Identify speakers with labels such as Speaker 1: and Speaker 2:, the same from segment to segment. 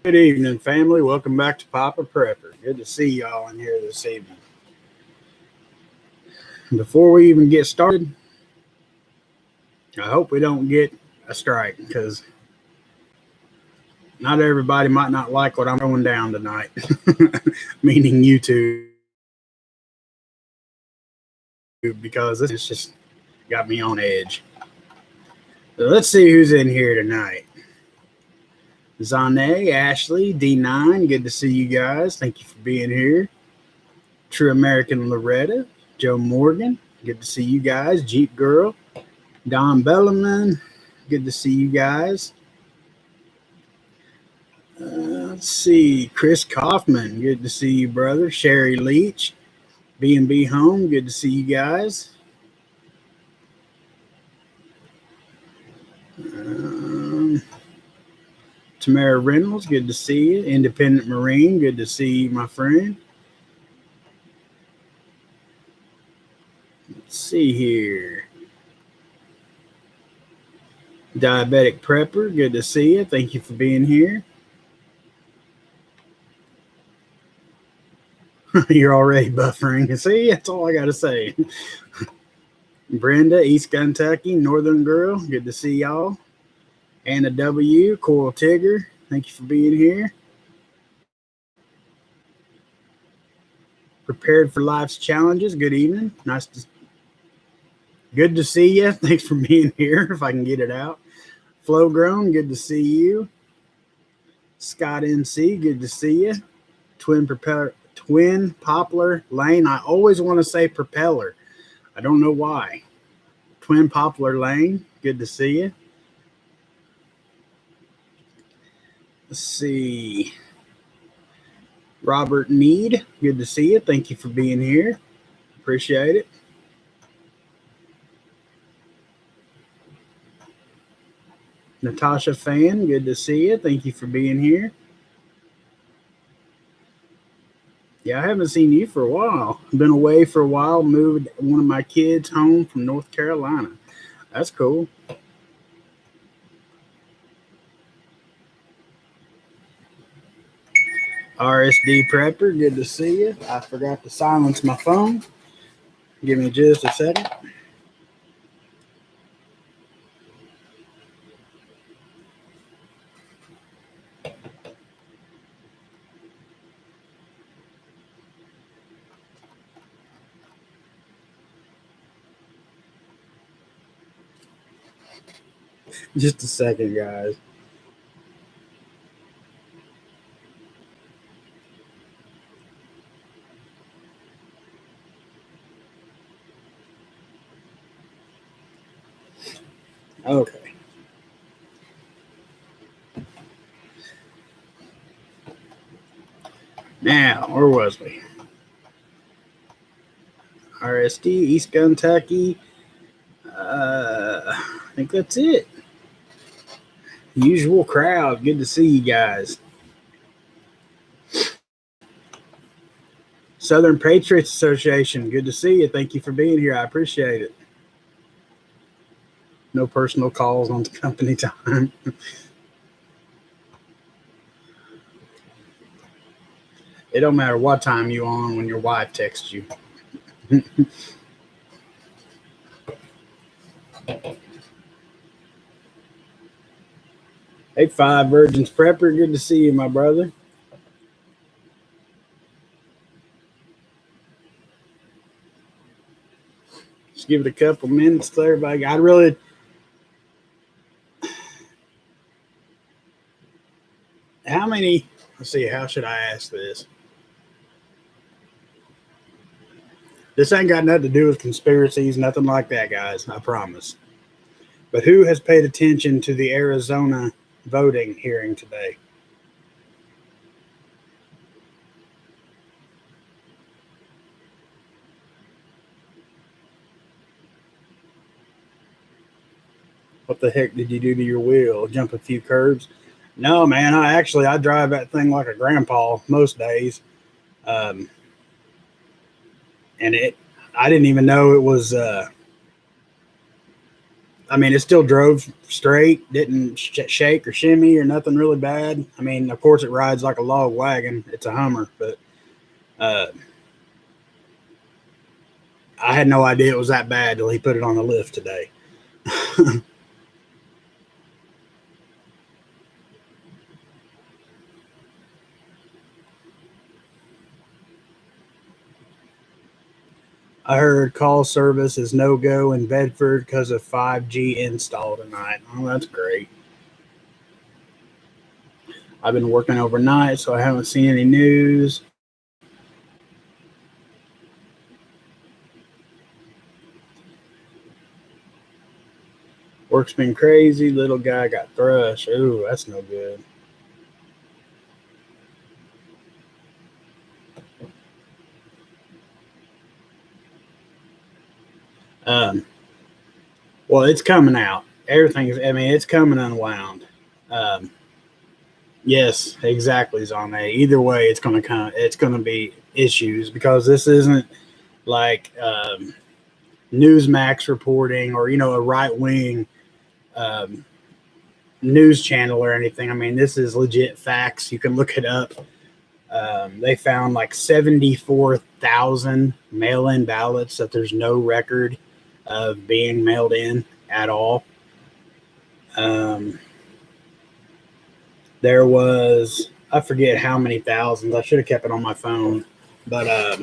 Speaker 1: Good evening, family. Welcome back to Poppaprepper. Good to see y'all in here this evening. Before we even get started, I hope we don't get a strike because not everybody might not like what I'm going down tonight, meaning YouTube, because this has just got me on edge. So let's see who's in here tonight. Zane, Ashley, D9, good to see you guys. Thank you for being here. True American Loretta, Joe Morgan, good to see you guys. Jeep Girl, Don Bellarman, good to see you guys. Let's see, Chris Kaufman, good to see you, brother. Sherry Leach, B&B Home, good to see you guys. Tamara Reynolds, good to see you. Independent Marine, good to see you, my friend. Let's see here. Diabetic Prepper, good to see you. Thank you for being here. You're already buffering. See, that's all I got to say. Brenda, East Kentucky, Northern Girl, good to see y'all. Anna W, Coral Tigger, thank you for being here. Prepared for life's challenges, good evening. Good to see you. Thanks for being here, if I can get it out. Flow Grown, good to see you. Scott NC, good to see you. Twin Poplar Lane. I always want to say propeller. I don't know why. Twin Poplar Lane, good to see you. Let's see. Robert Need, good to see you. Thank you for being here. Appreciate it. Natasha Fan, good to see you. Thank you for being here. Yeah, I haven't seen you for a while. I've been away for a while, moved one of my kids home from North Carolina. That's cool. RSD Prepper, good to see you. I forgot to silence my phone. Give me just a second. Just a second, guys. Okay. Now, where was we? RSD, East Kentucky. I think that's it. Usual crowd. Good to see you guys. Southern Patriots Association. Good to see you. Thank you for being here. I appreciate it. No personal calls on company time. It don't matter what time you on when your wife texts you. 85 Virgins Prepper. Good to see you, my brother. Just give it a couple minutes to everybody. I really. How many? Let's see. How should I ask this? This ain't got nothing to do with conspiracies, nothing like that, guys. I promise. But who has paid attention to the Arizona voting hearing today? What the heck did you do to your wheel? Jump a few curbs? No, man. I drive that thing like a grandpa most days, and I didn't even know it was I mean, it still drove straight, didn't shake or shimmy or nothing really bad. I mean, of course, it rides like a log wagon. It's a Hummer, but uh, I had no idea it was that bad till he put it on the lift today. I heard call service is no go in Bedford because of 5G install tonight. Oh, that's great. I've been working overnight, so I haven't seen any news. Work's been crazy. Little guy got thrust. Ooh, that's no good. Um, well, it's coming out. Everything's. I mean, it's coming unwound. Um, yes, exactly, Zane. Either way, it's gonna come. It's gonna be issues because this isn't like Newsmax reporting or a right wing um, news channel or anything. I mean, this is legit facts. You can look it up. They found like 74,000 mail in ballots that there's no record of being mailed in at all. Um, there was, I forget how many thousands, I should have kept it on my phone, but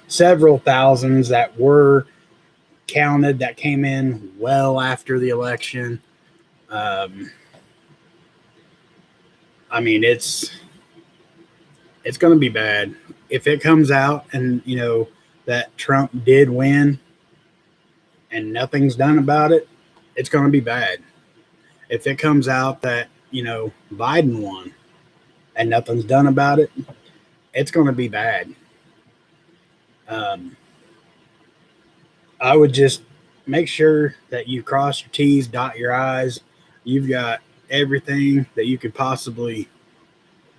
Speaker 1: several thousands that were counted that came in well after the election. Um, I mean, it's going to be bad if it comes out and that Trump did win and nothing's done about it. It's going to be bad. If it comes out that Biden won and nothing's done about it, it's going to be bad. Um, I would just make sure that you cross your T's, dot your I's. You've got everything that you could possibly,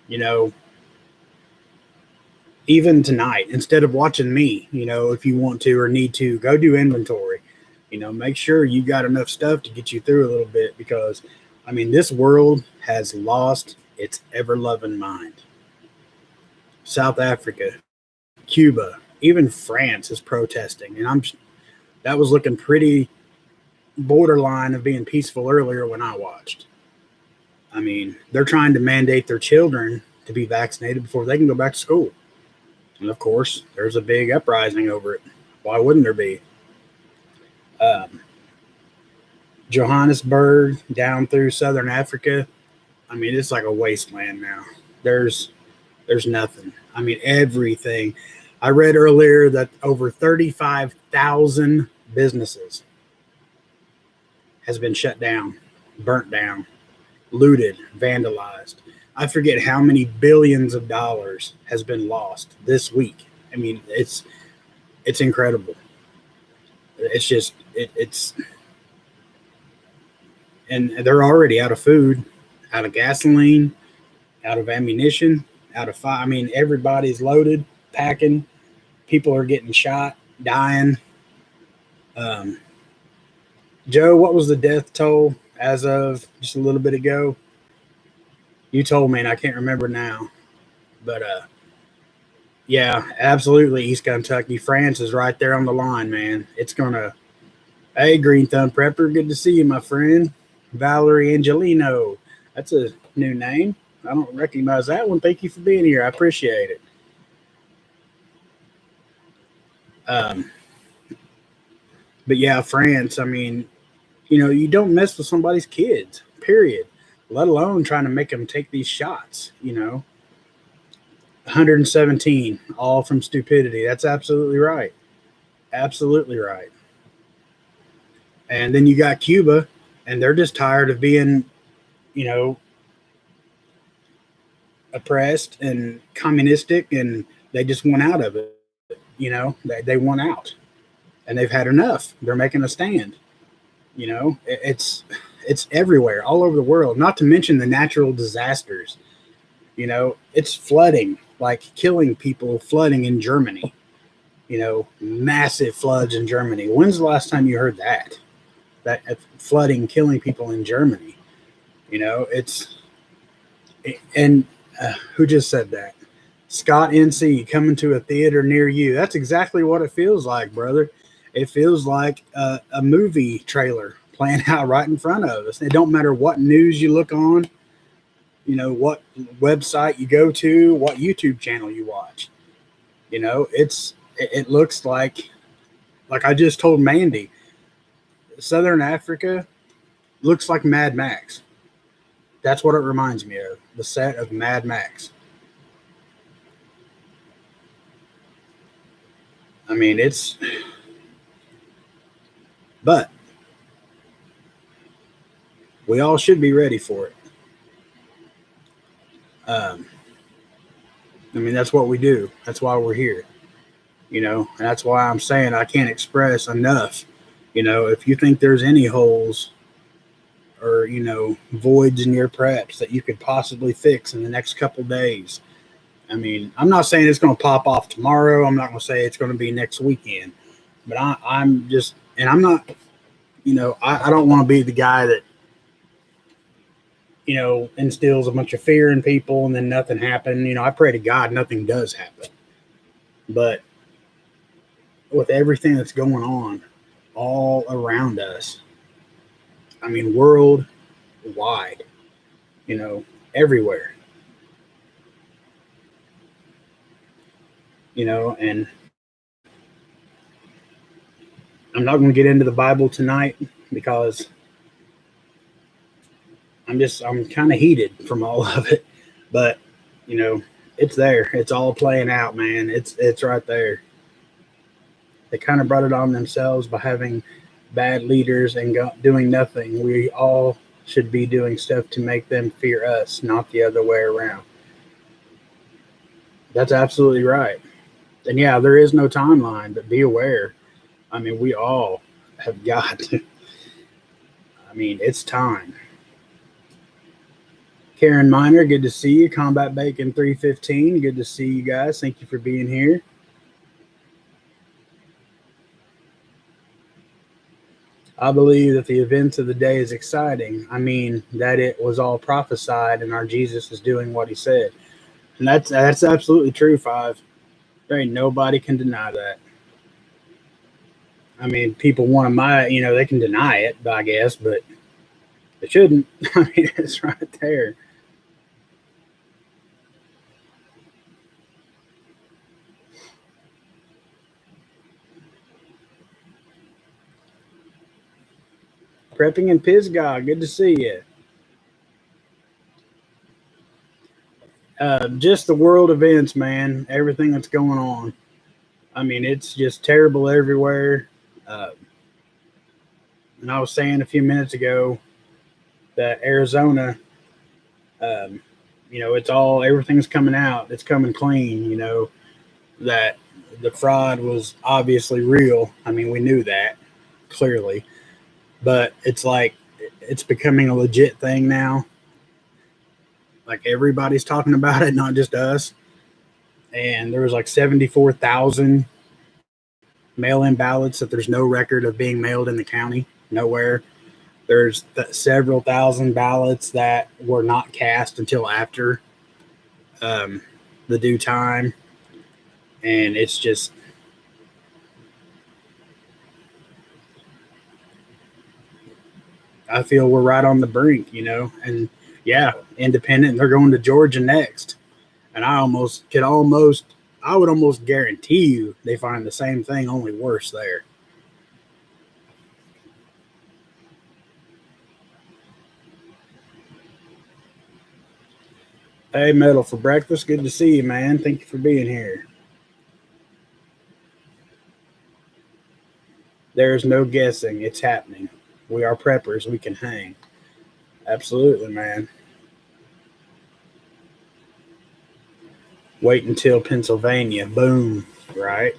Speaker 1: you know, even tonight, instead of watching me, if you want to or need to, go do inventory. Make sure you got enough stuff to get you through a little bit because, I mean, this world has lost its ever loving mind. South Africa, Cuba, even France is protesting. And that was looking pretty borderline of being peaceful earlier when I watched. I mean, they're trying to mandate their children to be vaccinated before they can go back to school. And of course, there's a big uprising over it. Why wouldn't there be? Um, Johannesburg down through Southern Africa. I mean, it's like a wasteland now. There's nothing. I mean, everything. I read earlier that over 35,000 businesses has been shut down, burnt down, looted, vandalized. I forget how many billions of dollars has been lost this week. I mean, it's incredible. It's just it's and they're already out of food, out of gasoline, out of ammunition, out of fire. I mean, everybody's loaded, packing. People are getting shot, dying. Um, Joe, what was the death toll as of just a little bit ago? You told me, and I can't remember now. But yeah, absolutely, East Kentucky. France is right there on the line, man. It's gonna. Hey, Green Thumb Prepper, good to see you, my friend. Valerie Angelino. That's a new name. I don't recognize that one. Thank you for being here. I appreciate it. Um, but yeah, France. I mean, you don't mess with somebody's kids. Period. Let alone trying to make them take these shots. 117, all from stupidity. That's absolutely right. Absolutely right. And then you got Cuba, and they're just tired of being, you know, oppressed and communistic, and they just want out of it. They want out, and they've had enough. They're making a stand. It's everywhere, all over the world. Not to mention the natural disasters. It's flooding, like killing people, flooding in Germany. Massive floods in Germany. When's the last time you heard that? that flooding, killing people in Germany. And who just said that? Scott NC, coming to a theater near you. That's exactly what it feels like, brother. It feels like a movie trailer playing out right in front of us. It don't matter what news you look on, what website you go to, what YouTube channel you watch. It looks like I just told Mandy, Southern Africa looks like Mad Max. That's what it reminds me of, the set of Mad Max. I mean, but we all should be ready for it. I mean, that's what we do. That's why we're here. And that's why I'm saying I can't express enough. If you think there's any holes or, voids in your preps that you could possibly fix in the next couple days. I mean, I'm not saying it's going to pop off tomorrow. I'm not going to say it's going to be next weekend. But I'm just, and I'm not, I don't want to be the guy that, instills a bunch of fear in people and then nothing happened. I pray to God nothing does happen. But with everything that's going on all around us, I mean, worldwide, everywhere, and I'm not going to get into the Bible tonight because I'm kind of heated from all of it, but it's there. It's all playing out, man. It's right there. They kind of brought it on themselves by having bad leaders and doing nothing. We all should be doing stuff to make them fear us, not the other way around. That's absolutely right. And yeah, there is no timeline, but be aware. I mean, we all have got to. I mean, it's time. Karen Miner, good to see you. Combat Bacon 315, good to see you guys. Thank you for being here. I believe that the events of the day is exciting. I mean, that it was all prophesied and our Jesus is doing what he said. And that's absolutely true, Five. There ain't nobody can deny that. I mean, people want to, they can deny it, I guess, but they shouldn't. I mean, it's right there. Prepping in Pisgah, good to see you. Just the world events, man. Everything that's going on. I mean, it's just terrible everywhere. And I was saying a few minutes ago that Arizona, everything's coming out. It's coming clean, that the fraud was obviously real. I mean, we knew that clearly. But it's like it's becoming a legit thing now. Like everybody's talking about it, not just us. And there was like 74,000 mail-in ballots that there's no record of being mailed in the county, nowhere. There's several thousand ballots that were not cast until after the due time. And it's just, I feel we're right on the brink, and yeah, independent. They're going to Georgia next. And I would almost guarantee you they find the same thing, only worse there. Hey, Metal for breakfast. Good to see you, man. Thank you for being here. There's no guessing. It's happening. We are preppers. We can hang. Absolutely, man. Wait until Pennsylvania. Boom. Right?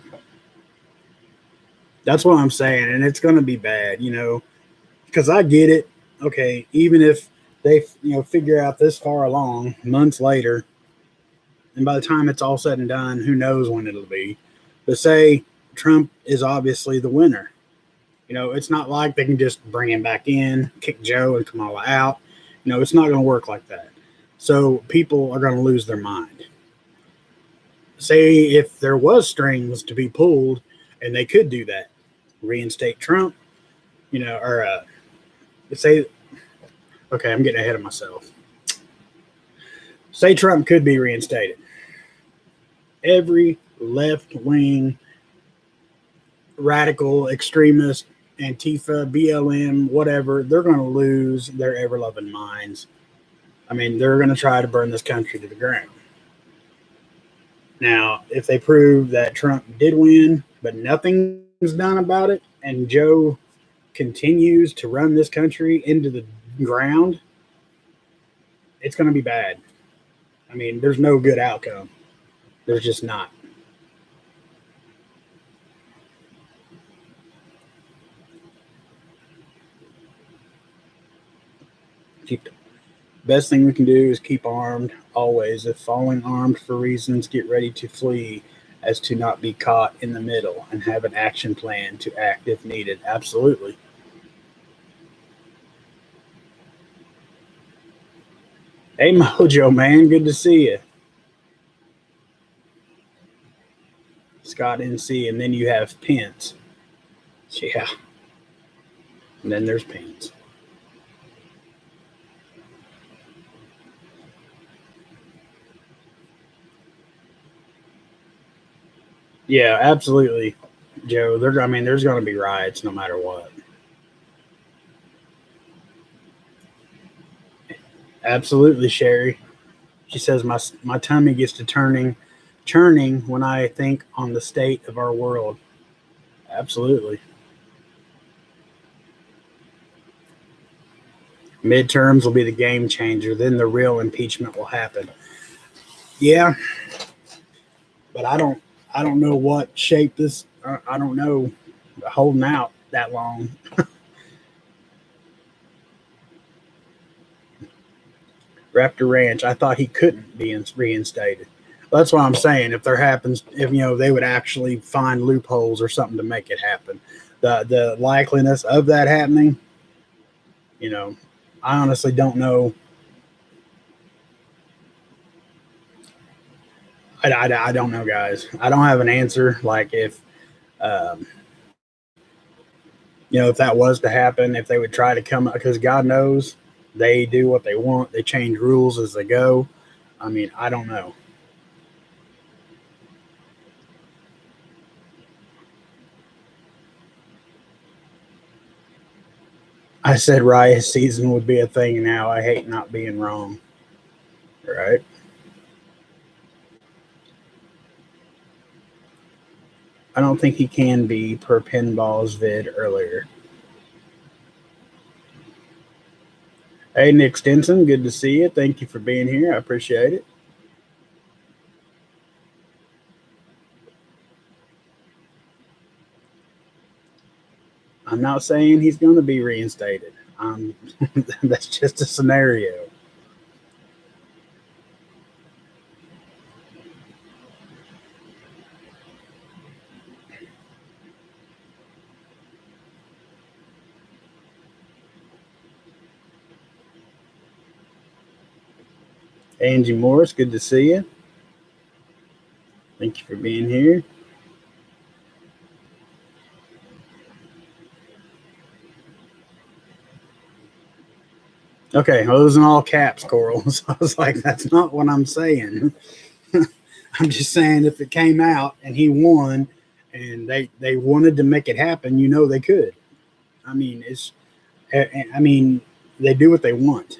Speaker 1: That's what I'm saying. And it's going to be bad, because I get it. Okay, even if they, figure out this far along, months later, and by the time it's all said and done, who knows when it'll be. But say Trump is obviously the winner. It's not like they can just bring him back in, kick Joe and Kamala out. It's not going to work like that. So people are going to lose their mind. Say if there was strings to be pulled and they could do that, reinstate Trump, or say, okay, I'm getting ahead of myself. Say Trump could be reinstated. Every left wing, radical, extremist, Antifa, BLM, whatever, they're going to lose their ever loving minds. I mean, they're going to try to burn this country to the ground. Now, if they prove that Trump did win, but nothing's done about it, and Joe continues to run this country into the ground, it's going to be bad. I mean, there's no good outcome. There's just not. Best thing we can do is keep armed always. If falling armed for reasons, get ready to flee as to not be caught in the middle and have an action plan to act if needed. Absolutely. Hey, Mojo, man. Good to see you. Scott NC, and then you have Pence. Yeah. And then there's Pence. Yeah, absolutely, Joe. There's going to be riots no matter what. Absolutely, Sherry. She says my tummy gets to churning when I think on the state of our world. Absolutely. Midterms will be the game changer. Then the real impeachment will happen. Yeah, but I don't know what shape this. I don't know holding out that long. Raptor Ranch. I thought he couldn't be reinstated. Well, that's what I'm saying. If there happens, if they would actually find loopholes or something to make it happen, the likeliness of that happening, I honestly don't know. I don't know, guys. I don't have an answer. Like um, if that was to happen, if they would try to come, because God knows they do what they want. They change rules as they go. I mean, I don't know. I said riot season would be a thing now. I hate not being wrong. Right? I don't think he can be per pinball's vid earlier. Hey, Nick Stinson, good to see you. Thank you for being here. I appreciate it. I'm not saying he's going to be reinstated. That's just a scenario. Angie Morris, good to see you. Thank you for being here. Okay, well, it was in all caps, Coral. So I was like, that's not what I'm saying. I'm just saying if it came out and he won and they wanted to make it happen, they could. I mean, they do what they want.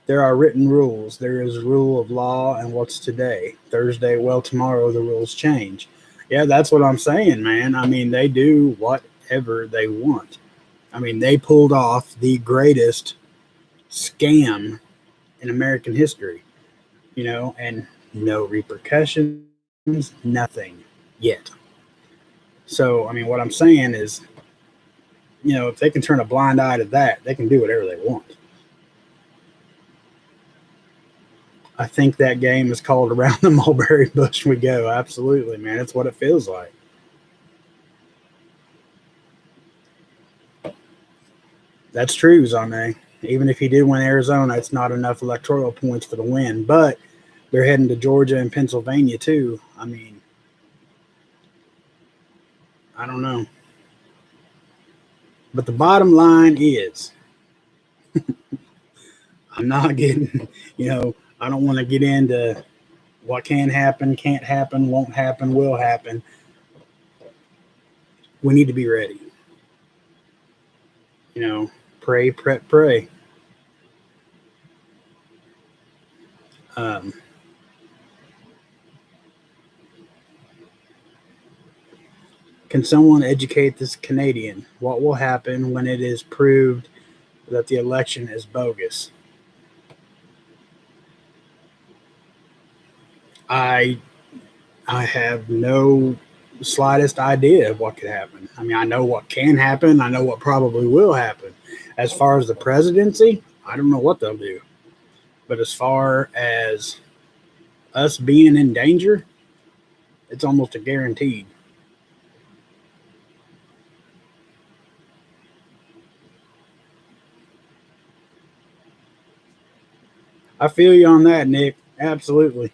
Speaker 1: There are written rules. There is rule of law, and what's today? Thursday. Well, tomorrow the rules change. Yeah, that's what I'm saying, man. I mean, they do whatever they want. I mean, they pulled off the greatest scam in American history, and no repercussions, nothing yet. So, I mean, what I'm saying is, if they can turn a blind eye to that, they can do whatever they want. I think that game is called Around the Mulberry Bush We Go. Absolutely, man. It's what it feels like. That's true, Zane. Even if he did win Arizona, it's not enough electoral points for the win. But they're heading to Georgia and Pennsylvania, too. I mean, I don't know. But the bottom line is, I'm not getting, I don't want to get into what can happen, can't happen, won't happen, will happen. We need to be ready. Pray, prep, pray. Um, can someone educate this Canadian? What will happen when it is proved that the election is bogus? I I have no slightest idea of what could happen. I mean, I know what can happen. I know what probably will happen. As far as the presidency, I don't know what they'll do. But as far as us being in danger, it's almost a guaranteed. I feel you on that, Nick. Absolutely.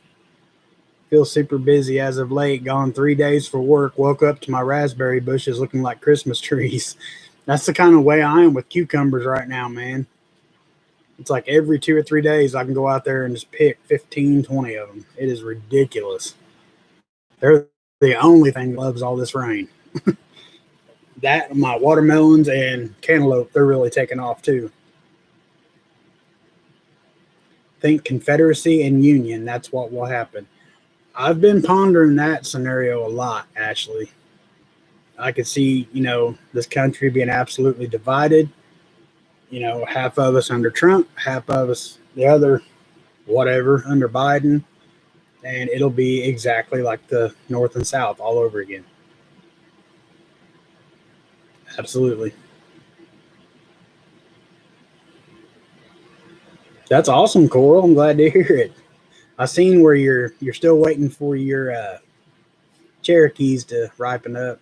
Speaker 1: Feel super busy as of late. Gone 3 days for work. Woke up to my raspberry bushes looking like Christmas trees. That's the kind of way I am with cucumbers right now, man. It's like every 2 or 3 days I can go out there and just pick 15, 20 of them. It is ridiculous. They're the only thing that loves all this rain. That, my watermelons and cantaloupe, they're really taking off too. Think Confederacy and Union. That's what will happen. I've been pondering that scenario a lot, Ashley. I could see, this country being absolutely divided. Half of us under Trump, half of us the other, whatever, under Biden. And it'll be exactly like the North and South all over again. Absolutely. That's awesome, Coral. I'm glad to hear it. I seen where you're still waiting for your Cherokees to ripen up.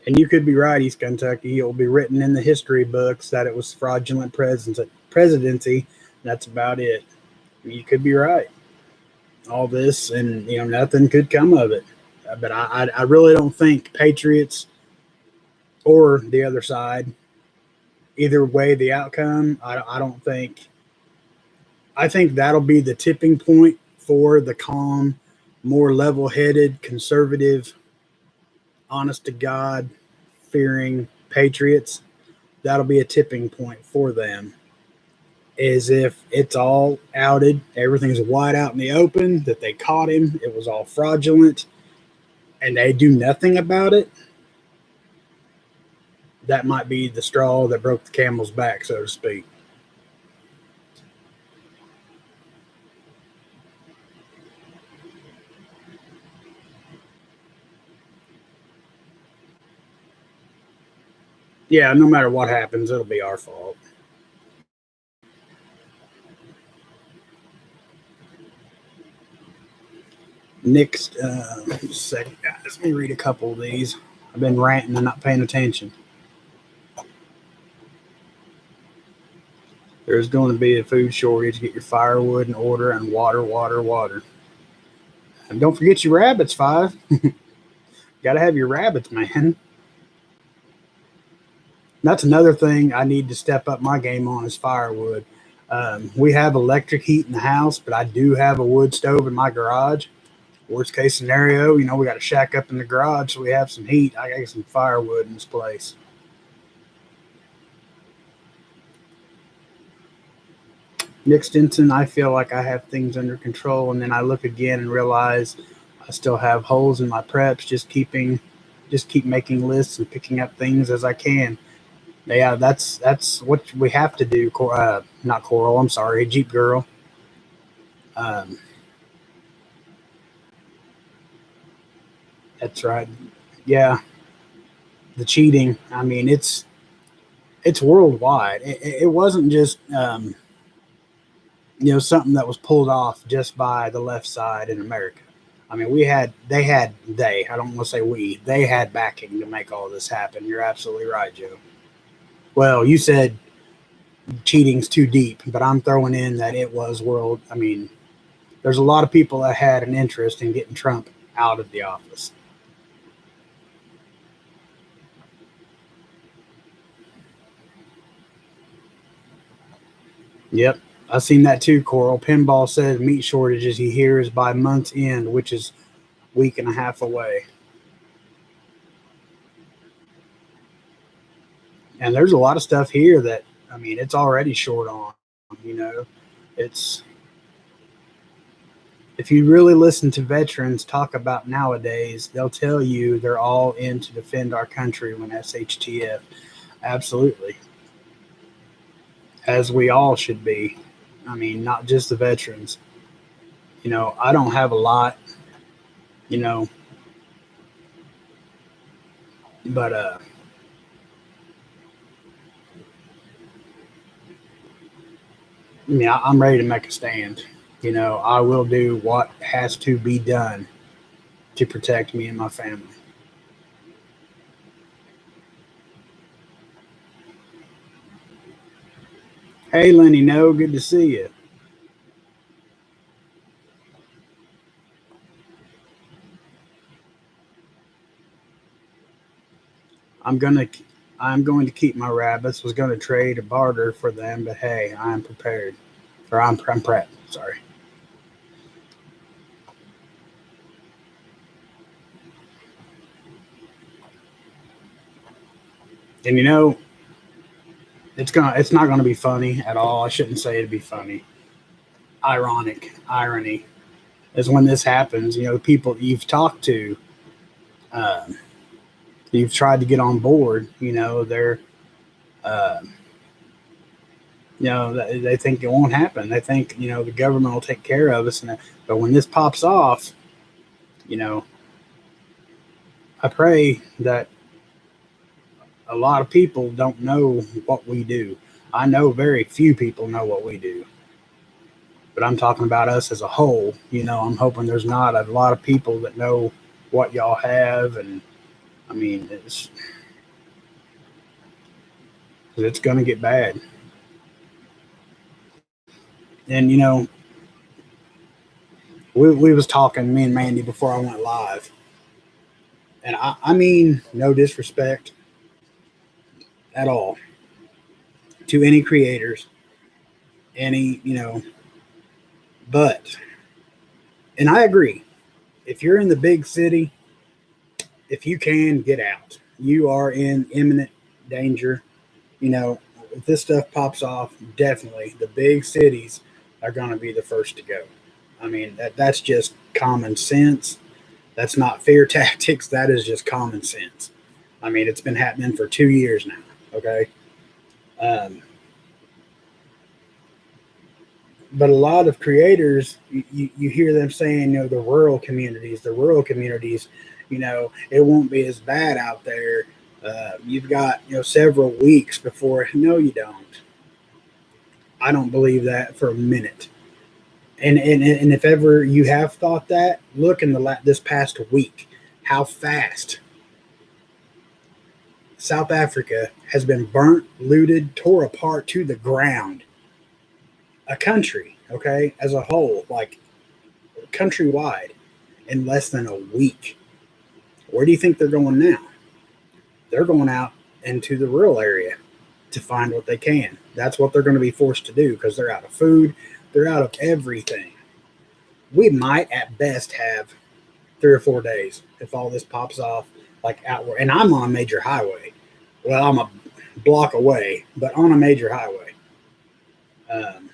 Speaker 1: And you could be right, East Kentucky. It will be written in the history books that it was fraudulent presidency. That's about it. You could be right. All this, and nothing could come of it. But I really don't think Patriots or the other side, either way, the outcome. I don't think. I think that'll be the tipping point for the calm, more level-headed, conservative, honest to God, fearing Patriots. That'll be a tipping point for them. Is if it's all outed, everything's wide out in the open, that they caught him, it was all fraudulent, and they do nothing about it. That might be the straw that broke the camel's back, so to speak. Yeah, no matter what happens, it'll be our fault. Next, second, guys, let me read a couple of these. I've been ranting and not paying attention. There's going to be a food shortage. Get your firewood in order and water, water, water. And don't forget your rabbits, Five. Got to have your rabbits, man. That's another thing I need to step up my game on is firewood. We have electric heat in the house, but I do have a wood stove in my garage. Worst case scenario, we got a shack up in the garage, so we have some heat. I got some firewood in this place. Nick Stinson, I feel like I have things under control, and then I look again and realize I still have holes in my preps. Just keep making lists and picking up things as I can. Yeah, that's what we have to do. Not Coral. I'm sorry, Jeep Girl. Um, that's right. Yeah, the cheating. I mean, it's worldwide. It wasn't just something that was pulled off just by the left side in America. I mean, I don't want to say we, they had backing to make all this happen. You're absolutely right, Joe. Well, you said cheating's too deep, but I'm throwing in that it was world. I mean, there's a lot of people that had an interest in getting Trump out of the office. Yep. I've seen that too, Coral. Pinball says meat shortages he hears by month's end, which is week and a half away. And there's a lot of stuff here that, I mean, it's already short on. You know, it's if you really listen to veterans talk about nowadays, they'll tell you they're all in to defend our country when SHTF. Absolutely. As we all should be. I mean, not just the veterans. I don't have a lot, you know, but yeah, I'm ready to make a stand. I will do what has to be done to protect me and my family. Hey, Lenny, no, good to see you. I'm gonna, I'm going to keep my rabbits. Was going to trade a barter for them, but hey, I'm prepared, or I'm prepped. Sorry. And it's not gonna be funny at all. I shouldn't say it'd be funny. Irony is when this happens. People you've talked to, um, you've tried to get on board. They're uh, they think it won't happen. They think the government will take care of us. But when this pops off, you know, I pray that a lot of people don't know what we do. I know very few people know what we do, but I'm talking about us as a whole. I'm hoping there's not a lot of people that know what y'all have, and I mean, it's going to get bad. And we was talking, me and Mandy, before I went live, and I mean no disrespect at all to any creators, any but and I agree. If you're in the big city, if you can get out, you are in imminent danger. If this stuff pops off, definitely the big cities are going to be the first to go. I mean, that's just common sense. That's not fear tactics. That is just common sense. I mean, it's been happening for 2 years now. Okay. Um, but a lot of creators, you hear them saying, the rural communities, it won't be as bad out there. You've got, several weeks before. No, you don't. I don't believe that for a minute. And if ever you have thought that, look in this past week, how fast South Africa has been burnt, looted, tore apart to the ground. A country, okay, as a whole, like countrywide, in less than a week. Where do you think they're going now? They're going out into the rural area to find what they can. That's what they're going to be forced to do because they're out of food, they're out of everything. We might at best have 3 or 4 days if all this pops off like outward. And I'm on a major highway. Well, I'm a block away, but on a major highway. Um,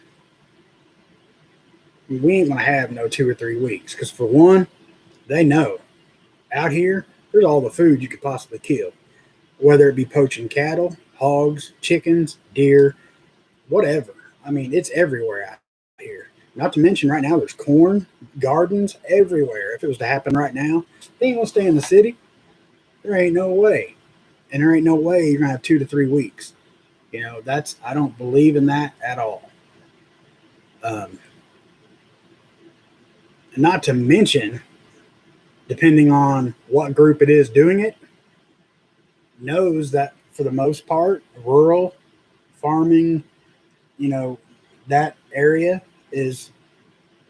Speaker 1: we ain't gonna have no 2 or 3 weeks because for one, they know out here there's all the food you could possibly kill, whether it be poaching cattle, hogs, chickens, deer, whatever. I mean, it's everywhere out here. Not to mention, right now there's corn, gardens everywhere. If it was to happen right now, they ain't gonna stay in the city. There ain't no way. And there ain't no way you're going to have 2 to 3 weeks. I don't believe in that at all. Um, Not to mention, depending on what group it is doing it, knows that for the most part, rural farming, you know, that area is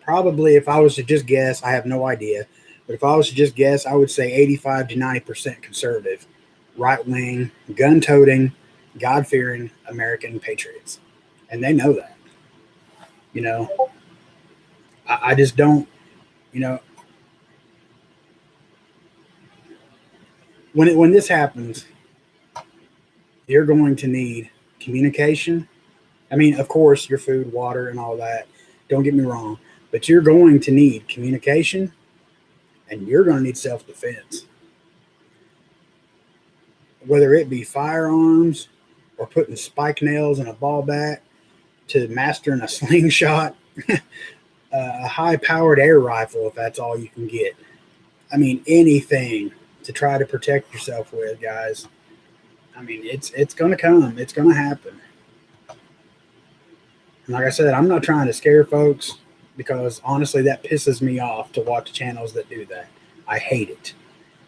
Speaker 1: probably, if I was to just guess, I have no idea, but if I was to just guess, I would say 85 to 90% conservative, right wing, gun toting, God fearing American patriots. And they know that. You know, I just don't, you know, when this happens, you're going to need communication. I mean, of course, your food, water, and all that. Don't get me wrong, but you're going to need communication, and you're going to need self defense, whether it be firearms or putting spike nails in a ball bat to mastering a slingshot, a high powered air rifle, if that's all you can get. I mean, anything to try to protect yourself with, guys. I mean, it's going to come. It's going to happen. And like I said, I'm not trying to scare folks because honestly, that pisses me off to watch channels that do that. I hate it.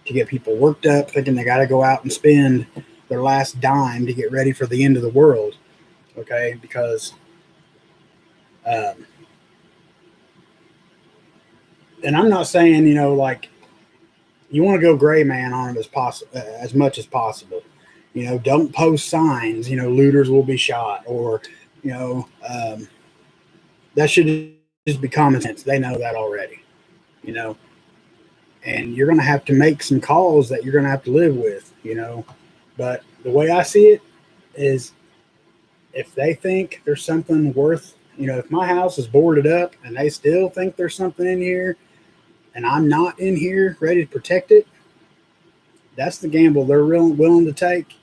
Speaker 1: To get people worked up thinking they got to go out and spend their last dime to get ready for the end of the world. Okay, because and I'm not saying, like, you want to go gray man on it as much as possible. Don't post signs, looters will be shot, or, that should just be common sense. They know that already, and you're going to have to make some calls that you're going to have to live with, But the way I see it is, if they think there's something worth, if my house is boarded up and they still think there's something in here and I'm not in here ready to protect it, that's the gamble they're willing to take.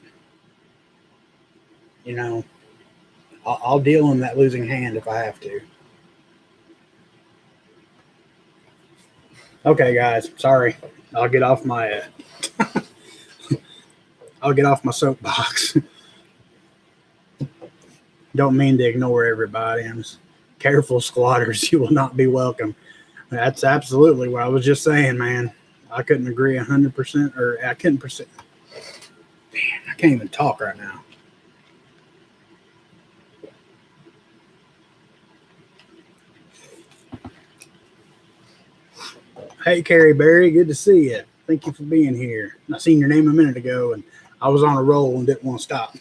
Speaker 1: I'll deal in that losing hand if I have to. Okay, guys, sorry. I'll get off my I'll get off my soapbox. Don't mean to ignore everybody. I'm just, careful, squatters. You will not be welcome. That's absolutely what I was just saying, man. I couldn't agree 100%, or I couldn't percent. Man, I can't even talk right now. Hey, Carrie Berry, good to see you. Thank you for being here. I seen your name a minute ago, and I was on a roll and didn't want to stop.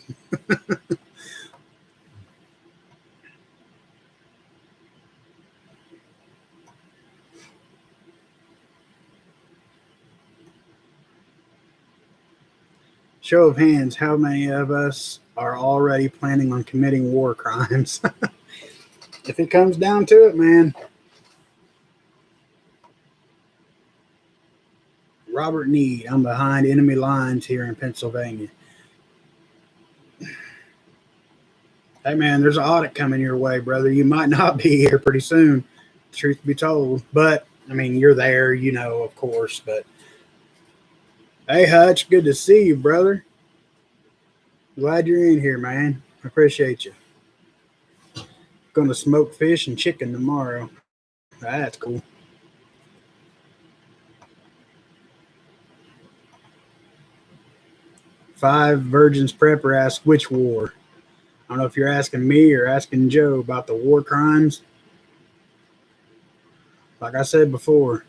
Speaker 1: Show of hands, how many of us are already planning on committing war crimes? If it comes down to it, man. Robert Need, I'm behind enemy lines here in Pennsylvania. Hey, man, there's an audit coming your way, brother. You might not be here pretty soon, truth be told. But, I mean, you're there, of course. But, hey, Hutch, good to see you, brother. Glad you're in here, man. I appreciate you. Going to smoke fish and chicken tomorrow. That's cool. Five Virgins Prepper asked which war. I don't know if you're asking me or asking Joe about the war crimes. Like I said before,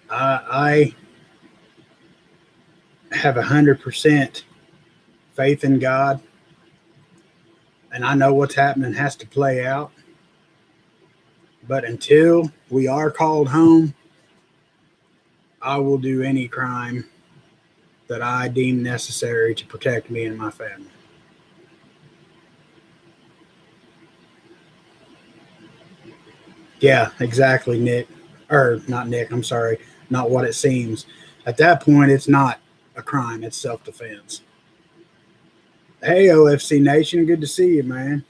Speaker 1: I have 100% faith in God, and I know what's happening has to play out. But until we are called home, I will do any crime that I deem necessary to protect me and my family. Yeah, exactly, Nick. Or not Nick, I'm sorry. Not what it seems. At that point, it's not a crime, it's self-defense. Hey, OFC Nation, good to see you, man.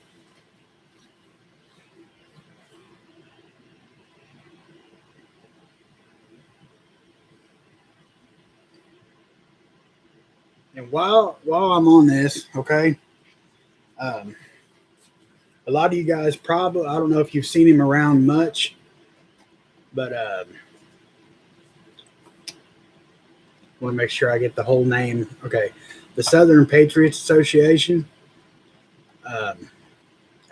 Speaker 1: while I'm on this, okay. Um, a lot of you guys probably, I don't know if you've seen him around much, but want to make sure I get the whole name. Okay, the Southern Patriots Association. Um,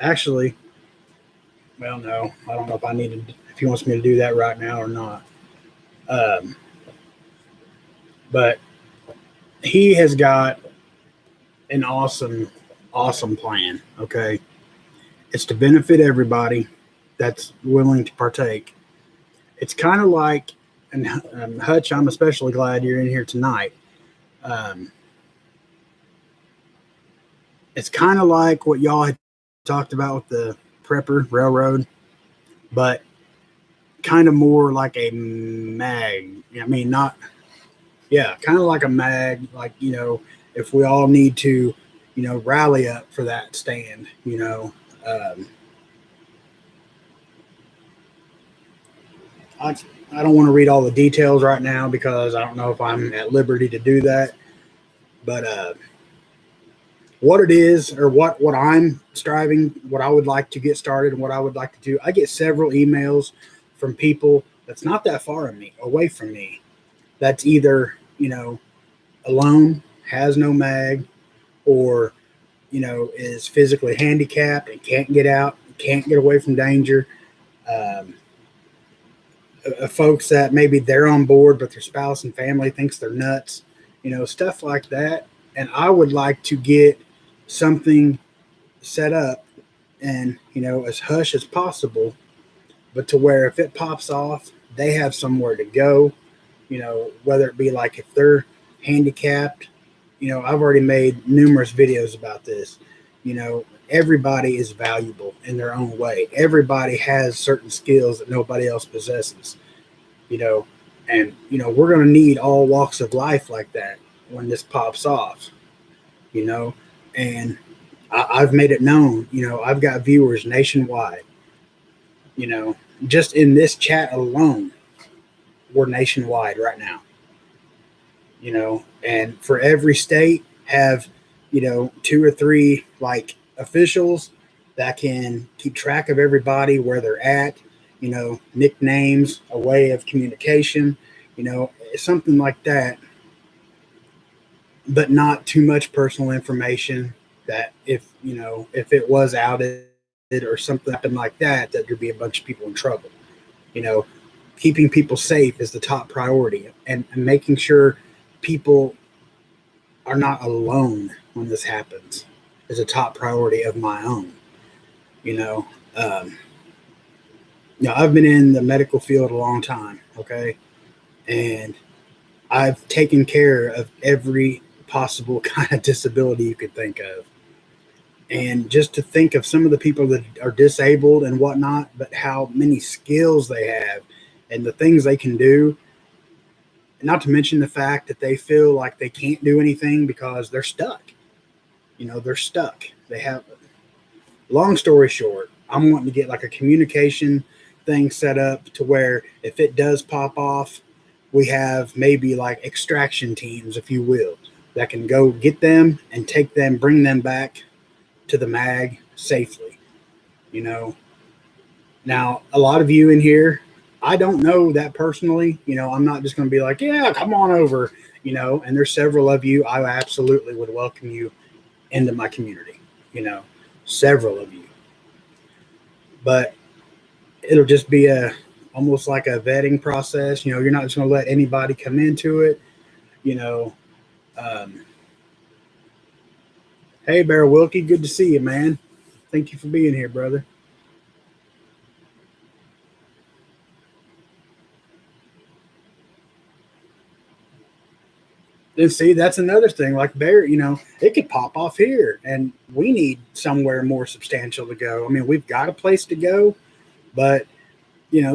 Speaker 1: actually, well, no, I don't know if I need to, if he wants me to do that right now or not. Um, but he has got an awesome plan. Okay, it's to benefit everybody that's willing to partake. It's kind of like, and Hutch, I'm especially glad you're in here tonight. Um, it's kind of like what y'all had talked about with the prepper railroad, but kind of more like a mag. I mean, not, yeah, kind of like a mag. Like, if we all need to, rally up for that stand, I, I don't want to read all the details right now because I don't know if I'm at liberty to do that. But what it is, or what I'm striving, what I would like to get started, and what I would like to do, I get several emails from people that's not that far away from me. That's either alone, has no mag, or is physically handicapped and can't get out, can't get away from danger. Um, Folks that maybe they're on board, but their spouse and family thinks they're nuts, stuff like that. And I would like to get something set up and, as hush as possible, but to where if it pops off, they have somewhere to go, whether it be like if they're handicapped, I've already made numerous videos about this. Everybody is valuable in their own way. Everybody has certain skills that nobody else possesses, you know, and, we're going to need all walks of life like that when this pops off, you know, and I've made it known, I've got viewers nationwide, just in this chat alone, we're nationwide right now, and for every state have, two or three like officials that can keep track of everybody where they're at, nicknames, a way of communication, something like that, but not too much personal information that if it was outed or something like that there'd be a bunch of people in trouble. You know, Keeping people safe is the top priority, and making sure people are not alone when this happens is a top priority of my own. You know, um, I've been in the medical field a long time, okay, and I've taken care of every possible kind of disability you could think of. And just to think of some of the people that are disabled and whatnot, but how many skills they have and the things they can do, not to mention the fact that they feel like they can't do anything because they're stuck. They're stuck. They have, long story short, I'm wanting to get like a communication thing set up to where if it does pop off, we have maybe like extraction teams, if you will, that can go get them and take them, bring them back to the mag safely. You know, Now a lot of you in here, I don't know that personally. I'm not just going to be like, yeah, come on over. And there's several of you. I absolutely would welcome you into my community. You know, Several of you, but it'll just be almost like a vetting process. You're not just going to let anybody come into it. You know, um, Hey, Bear Wilkie, good to see you, man. Thank you for being here, brother. And see, that's another thing. Like Bear, it could pop off here, and we need somewhere more substantial to go. I mean, we've got a place to go, but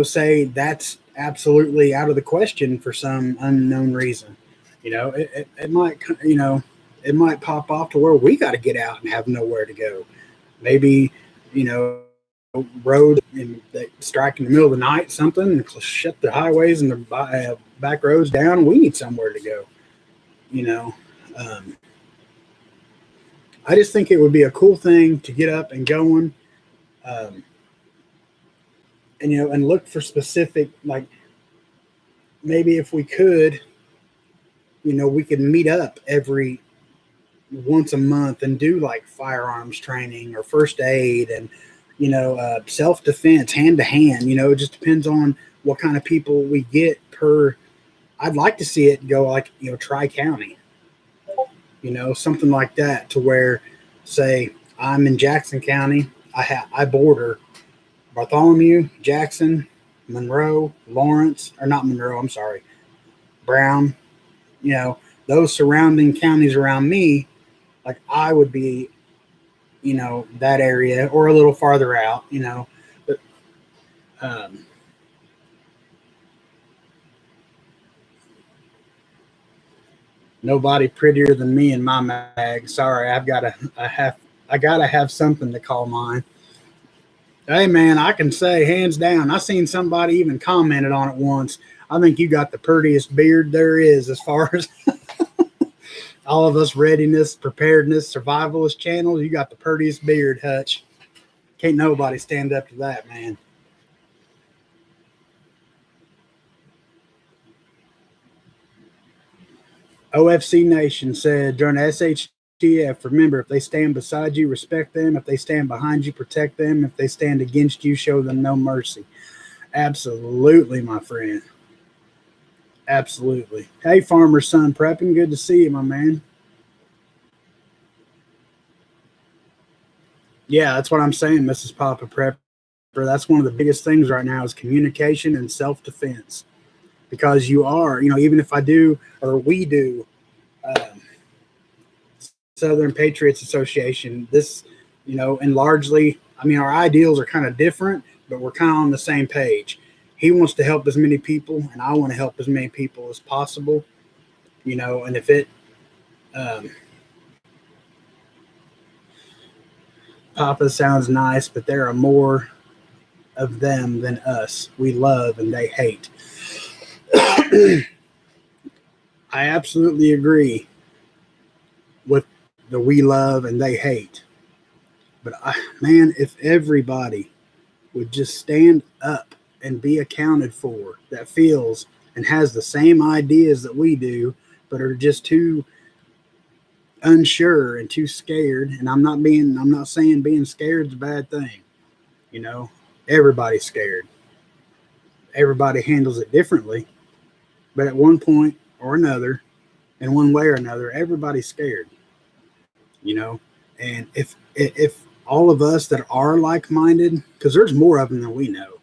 Speaker 1: say that's absolutely out of the question for some unknown reason. It might, it might pop off to where we got to get out and have nowhere to go. Maybe, you know, road and they strike in the middle of the night, something, and shut the highways and the back roads down. We need somewhere to go. You know, um, I just think it would be a cool thing to get up and going, um, and and look for specific, like maybe if we could, we could meet up every once a month and do like firearms training or first aid and self defense, hand to hand. It just depends on what kind of people we get per. I'd like to see it go like tri county, something like that, to where, say, I'm in Jackson County, I border Bartholomew, Jackson, Monroe, Lawrence, or not Monroe, I'm sorry, Brown, you know, those surrounding counties around me, like I would be, that area or a little farther out, but um, nobody prettier than me in my mag. Sorry, I gotta have something to call mine. Hey man, I can say hands down, I seen somebody even commented on it once. I think you got the prettiest beard there is, as far as all of us readiness, preparedness, survivalist channels. You got the prettiest beard, Hutch. Can't nobody stand up to that, man. OFC Nation said during SHTF, remember, if they stand beside you, respect them. If they stand behind you, protect them. If they stand against you, show them no mercy. Absolutely, my friend. Absolutely. Hey, Farmer Son Prepping, good to see you, my man. Yeah, that's what I'm saying, Mrs. Papa Prepper. That's one of the biggest things right now is communication and self-defense. Because you are, even if I do or we do um, Southern Patriots Association, this, and largely, I mean, our ideals are kind of different, but we're kind of on the same page. He wants to help as many people, and I want to help as many people as possible, and if it, um, Papa sounds nice, but there are more of them than us. We love and they hate. I absolutely agree with the we love and they hate. But man, if everybody would just stand up and be accounted for, that feels and has the same ideas that we do, but are just too unsure and too scared. And I'm not saying being scared is a bad thing. You know, everybody's scared. Everybody handles it differently, but at one point or another, in one way or another, everybody's scared. You know, and if all of us that are like minded, because there's more of them than we know.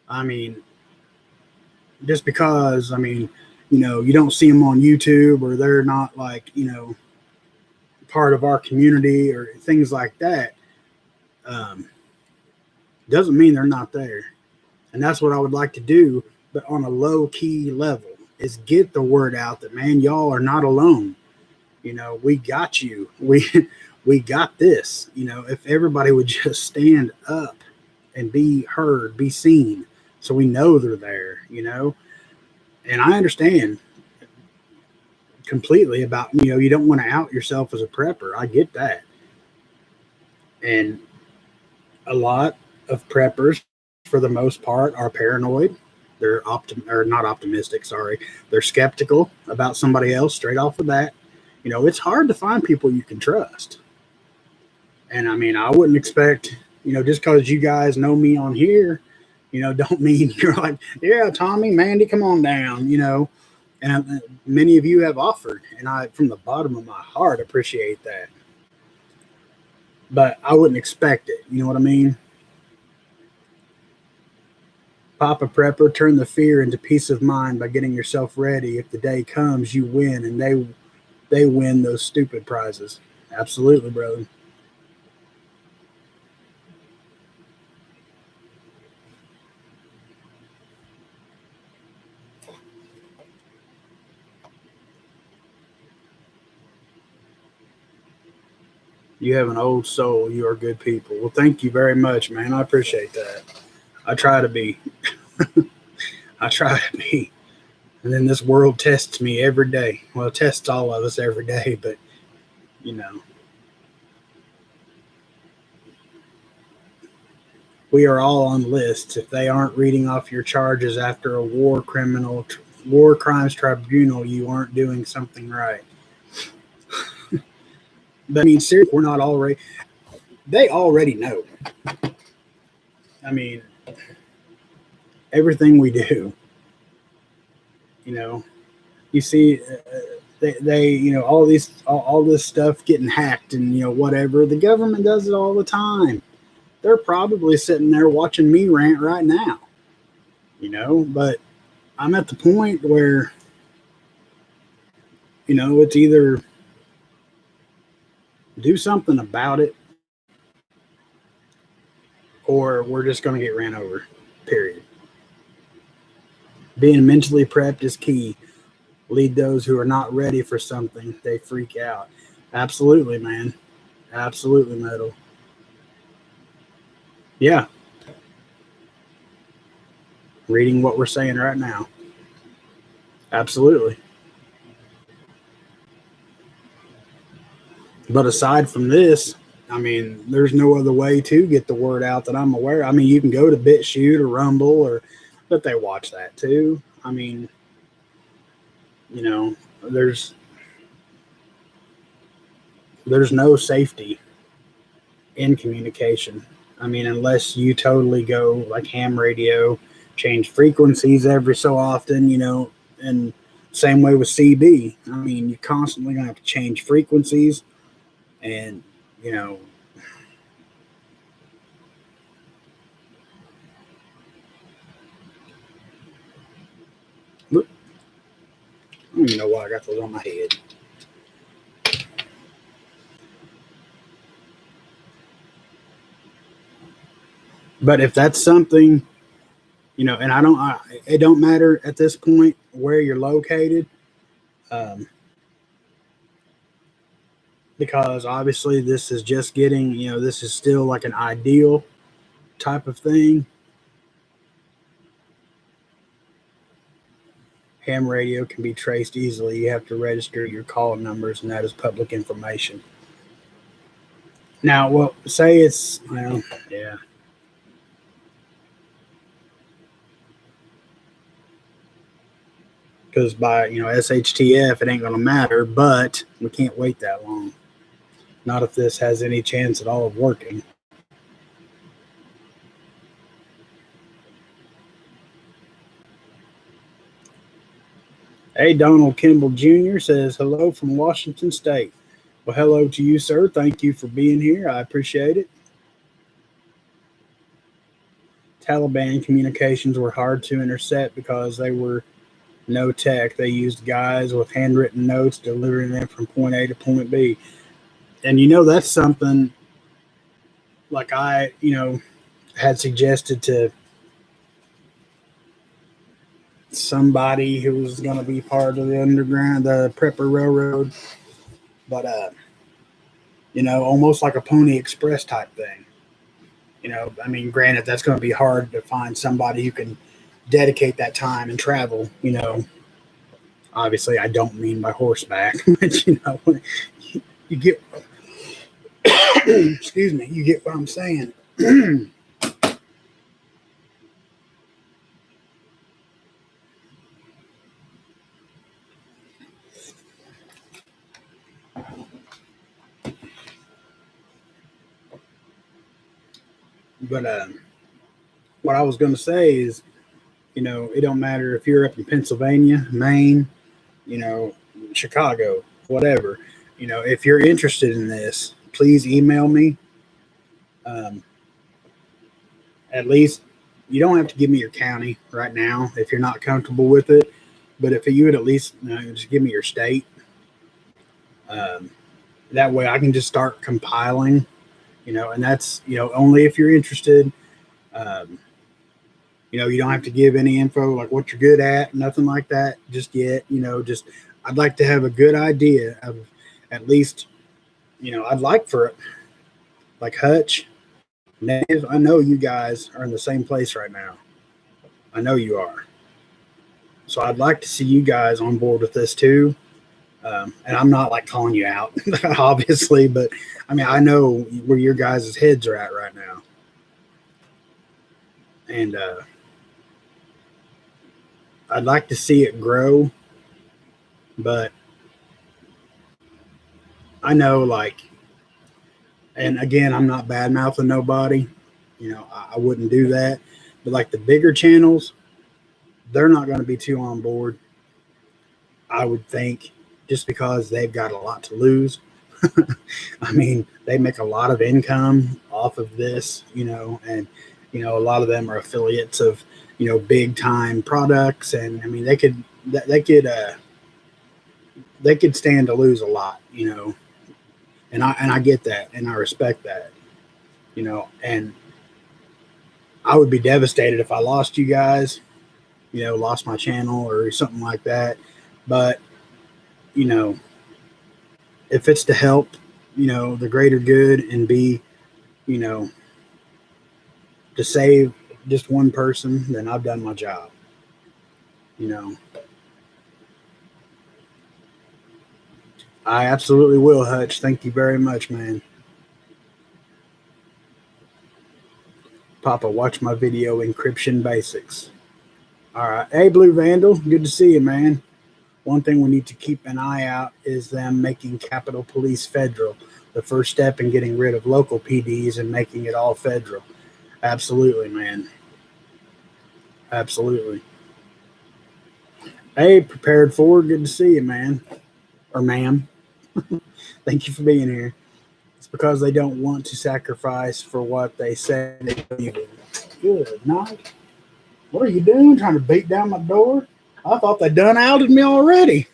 Speaker 1: I mean, just because you don't see them on YouTube or they're not like part of our community or things like that, um, doesn't mean they're not there. And that's what I would like to do, but on a low key level, is get the word out that, man, y'all are not alone. We got you. We got this. If everybody would just stand up and be heard, be seen, so we know they're there. And I understand completely about you don't want to out yourself as a prepper. I get that. And a lot of preppers, for the most part, are paranoid. They're or not optimistic, sorry. They're skeptical about somebody else straight off the bat. It's hard to find people you can trust. And I mean, I wouldn't expect, just because you guys know me on here, don't mean you're like, yeah, Tommy, Mandy, come on down, and many of you have offered, and I, from the bottom of my heart, appreciate that. But I wouldn't expect it. You know what I mean? Papa Prepper, turn the fear into peace of mind by getting yourself ready. If the day comes, you win, and they win those stupid prizes. Absolutely, brother. You have an old soul. You are good people. Well, thank you very much, man. I appreciate that. I try to be. I try to be. And then this world tests me every day. Well, it tests all of us every day, but you know, we are all on lists. If they aren't reading off your charges after a war crimes tribunal, you aren't doing something right. But I mean, seriously, we're not already. They already know. I mean, everything we do. You know, you see, they all all this stuff getting hacked and whatever. The government does it all the time. They're probably sitting there watching me rant right now. But I'm at the point where it's either do something about it or we're just going to get ran over. Period. Being mentally prepped is key. Lead those who are not ready for something. They freak out. Absolutely, man. Absolutely, Metal. Yeah. Reading what we're saying right now. Absolutely. But aside from this, I mean, there's no other way to get the word out that I'm aware. I mean, you can go to BitChute or Rumble, but they watch that too. I mean, there's no safety in communication. I mean, unless you totally go like ham radio, change frequencies every so often, and same way with CB. I mean, you're constantly going to have to change frequencies and, I don't even know why I got those on my head. But if that's something, and it don't matter at this point where you're located, because obviously this is just getting, this is still like an ideal type of thing. Ham radio can be traced easily. You have to register your call numbers, and that is public information. Now, well, say it's, well, yeah. Because by, SHTF, it ain't going to matter, but we can't wait that long. Not if this has any chance at all of working. Hey, Donald Kimball Jr. says, hello from Washington State. Well, hello to you, sir. Thank you for being here. I appreciate it. Taliban communications were hard to intercept because they were no tech. They used guys with handwritten notes delivering them from point A to point B. And that's something like I, had suggested to somebody who was going to be part of the underground, the Prepper Railroad, but almost like a Pony Express type thing. I mean, granted, that's going to be hard to find somebody who can dedicate that time and travel. Obviously, I don't mean by horseback, but you get. Excuse me, you get what I'm saying. But what I was going to say is, it don't matter if you're up in Pennsylvania, Maine, Chicago, whatever. If you're interested in this, please email me. At least you don't have to give me your county right now if you're not comfortable with it. But if you would at least just give me your state, that way I can just start compiling. And that's only if you're interested. You don't have to give any info like what you're good at, nothing like that just yet. Just I'd like to have a good idea of at least, I'd like for like Hutch, Native. I know you guys are in the same place right now. I know you are. So I'd like to see you guys on board with this too. And I'm not like calling you out, obviously, but I mean, I know where your guys' heads are at right now. and I'd like to see it grow, but I know, like, and again, I'm not bad mouthing nobody. You know, I wouldn't do that. But like the bigger channels, they're not going to be too on board, I would think, just because they've got a lot to lose. I mean, they make a lot of income off of this, you know, and a lot of them are affiliates of, big time products, and I mean, they could stand to lose a lot, and I get that, and I respect that, and I would be devastated if I lost you guys, lost my channel or something like that. But, you know, if it's to help, the greater good and be, you know, to save just one person, then I've done my job, you know. I absolutely will, Hutch. Thank you very much, man. Papa, watch my video, Encryption Basics. All right. Hey, Blue Vandal, good to see you, man. One thing we need to keep an eye out is them making Capitol Police federal, the first step in getting rid of local PDs and making it all federal. Absolutely, man. Absolutely. Hey, Prepared For, good to see you, man. Or ma'am. Thank you for being here. It's because they don't want to sacrifice for what they say they believe in. Good night. What are you doing? Trying to beat down my door? I thought they done outed me already.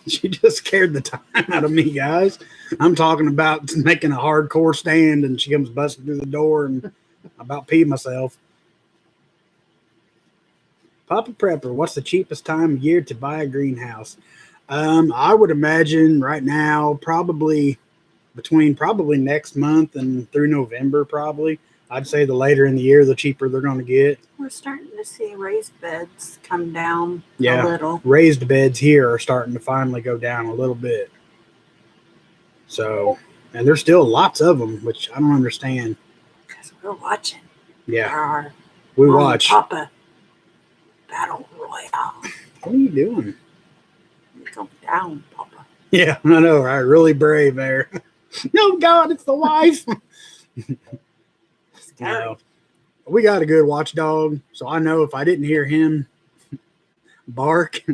Speaker 1: She just scared the time out of me, guys. I'm talking about making a hardcore stand, and she comes busting through the door, and I about peed myself. Papa Prepper, what's the cheapest time of year to buy a greenhouse? I would imagine right now, probably next month and through November, probably. I'd say the later in the year, the cheaper they're going to get.
Speaker 2: We're starting to see raised beds come down a little.
Speaker 1: Raised beds here are starting to finally go down a little bit. So, and there's still lots of them, which I don't understand.
Speaker 2: Because we're watching.
Speaker 1: Yeah. We watch.
Speaker 2: Papa Battle Royale.
Speaker 1: What are you doing?
Speaker 2: Go down, Papa.
Speaker 1: Yeah, I know, right? Really brave there. No, God, it's the wife. No, we got a good watchdog, so I know if I didn't hear him bark,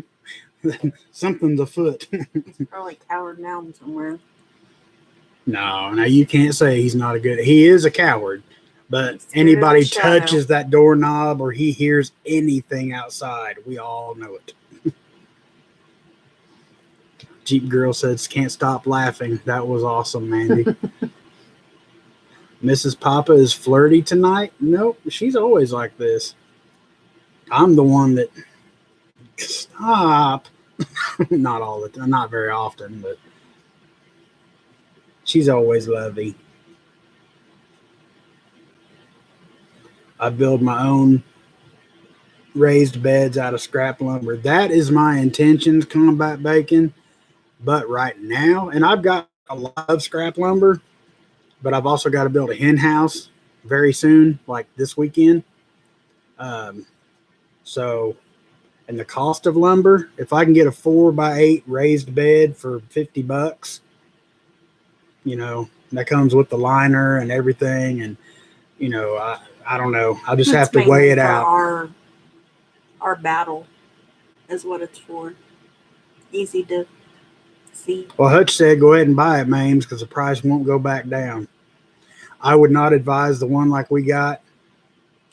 Speaker 1: something's afoot.
Speaker 2: He's probably cowered down somewhere.
Speaker 1: No, you can't say he's not a good. He is a coward, but anybody touches that doorknob or he hears anything outside, we all know it. Jeep Girl says, can't stop laughing. That was awesome, Mandy. Mrs. Papa is flirty tonight? Nope, she's always like this. I'm the one that... Stop. Not all the time, not very often, but she's always lovey. I build my own raised beds out of scrap lumber. That is my intentions, Combat Bacon. But right now, and I've got a lot of scrap lumber, but I've also got to build a hen house very soon, like this weekend. So, and the cost of lumber, if I can get a 4x8 raised bed for $50, that comes with the liner and everything. And, I don't know. I'll just have to weigh it out.
Speaker 2: Our battle is what it's for. Easy to see.
Speaker 1: Well, Hutch said, go ahead and buy it, Mames, because the price won't go back down. I would not advise the one like we got.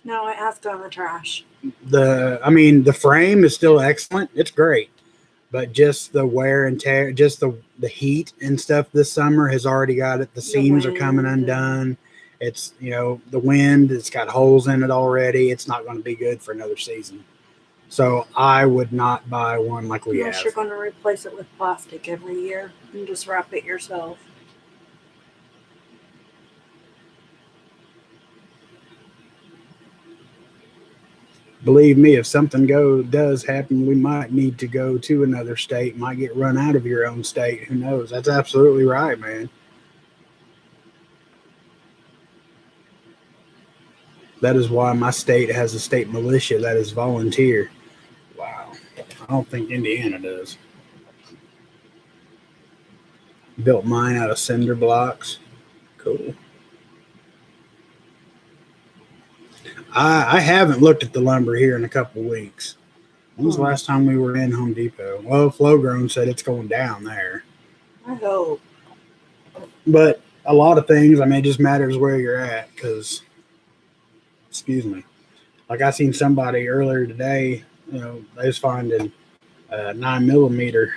Speaker 2: No, I asked on the trash.
Speaker 1: The frame is still excellent. It's great. But just the wear and tear, just the heat and stuff this summer has already got it. The seams are coming undone. It's, the wind, it's got holes in it already. It's not going to be good for another season. So I would not buy one like we have.
Speaker 2: Unless you're going to replace it with plastic every year and just wrap it yourself.
Speaker 1: Believe me, if something does happen, we might need to go to another state. Might get run out of your own state. Who knows? That's absolutely right, man. That is why my state has a state militia that is volunteer. Wow. I don't think Indiana does. Built mine out of cinder blocks. Cool. I haven't looked at the lumber here in a couple weeks. When was the last time we were in Home Depot? Well, Flowgrown said it's going down there.
Speaker 2: I hope.
Speaker 1: But a lot of things, I mean, it just matters where you're at because, excuse me, like I seen somebody earlier today, they was finding 9mm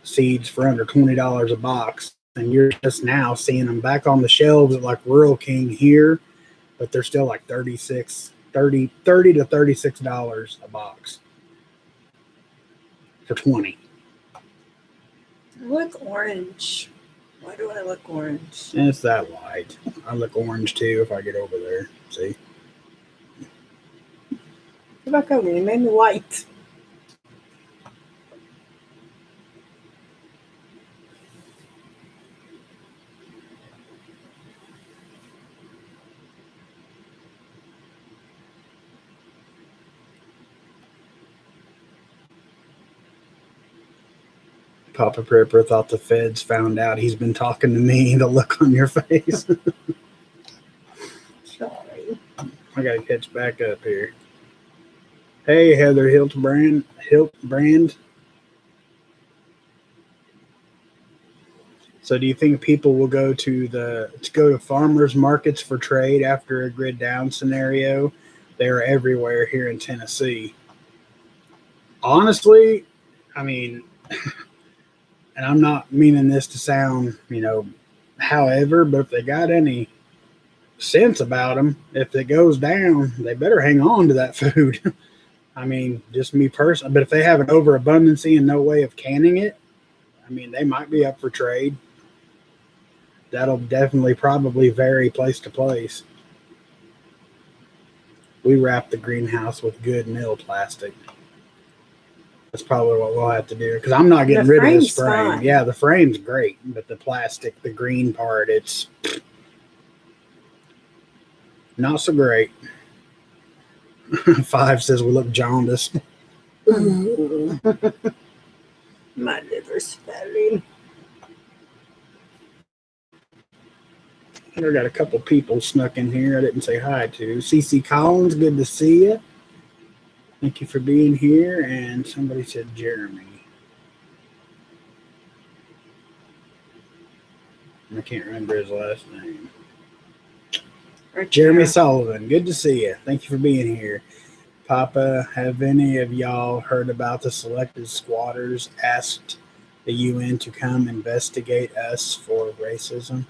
Speaker 1: seeds for under $20 a box. And you're just now seeing them back on the shelves at like Rural King here, but they're still like $30 to $36 a box for 20.
Speaker 2: I look orange. Why do I look orange?
Speaker 1: It's that light. I look orange too if I get over there. See?
Speaker 2: Get back over me. You made me white.
Speaker 1: Papa Prepper thought the feds found out he's been talking to me. The look on your face.
Speaker 2: Sorry.
Speaker 1: I gotta catch back up here. Hey, Heather Hiltbrand. So, do you think people will go to farmers markets for trade after a grid down scenario? They're everywhere here in Tennessee. Honestly, I mean, and I'm not meaning this to sound, however, but if they got any sense about them, if it goes down, they better hang on to that food. I mean, just me personally. But if they have an overabundance and no way of canning it, I mean, they might be up for trade. That'll definitely probably vary place to place. We wrap the greenhouse with good mill plastic. That's probably what we'll have to do because I'm not getting rid of this frame. Fine. Yeah, the frame's great, but the plastic, the green part, it's not so great. 5 says we look jaundiced.
Speaker 2: My liver's failing.
Speaker 1: I got a couple people snuck in here I didn't say hi to. CC Collins, good to see you. Thank you for being here. And somebody said Jeremy. I can't remember his last name. Jeremy Sullivan, good to see you. Thank you for being here. Papa, have any of y'all heard about the selected squatters asked the UN to come investigate us for racism?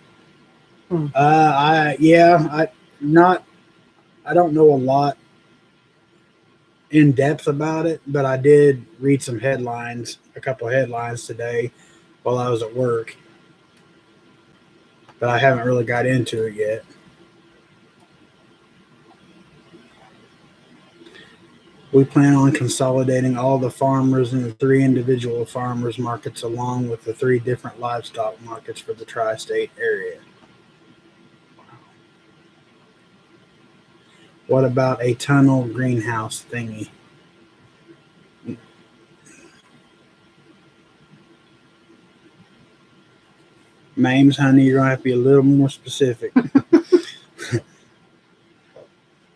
Speaker 1: I don't know a lot in depth about it, but I did read some headlines, a couple of headlines today while I was at work, but I haven't really got into it yet. We plan on consolidating all the farmers into 3 individual farmers markets along with the 3 different livestock markets for the tri-state area. What about a tunnel greenhouse thingy? Mames, honey, you're going to have to be a little more specific.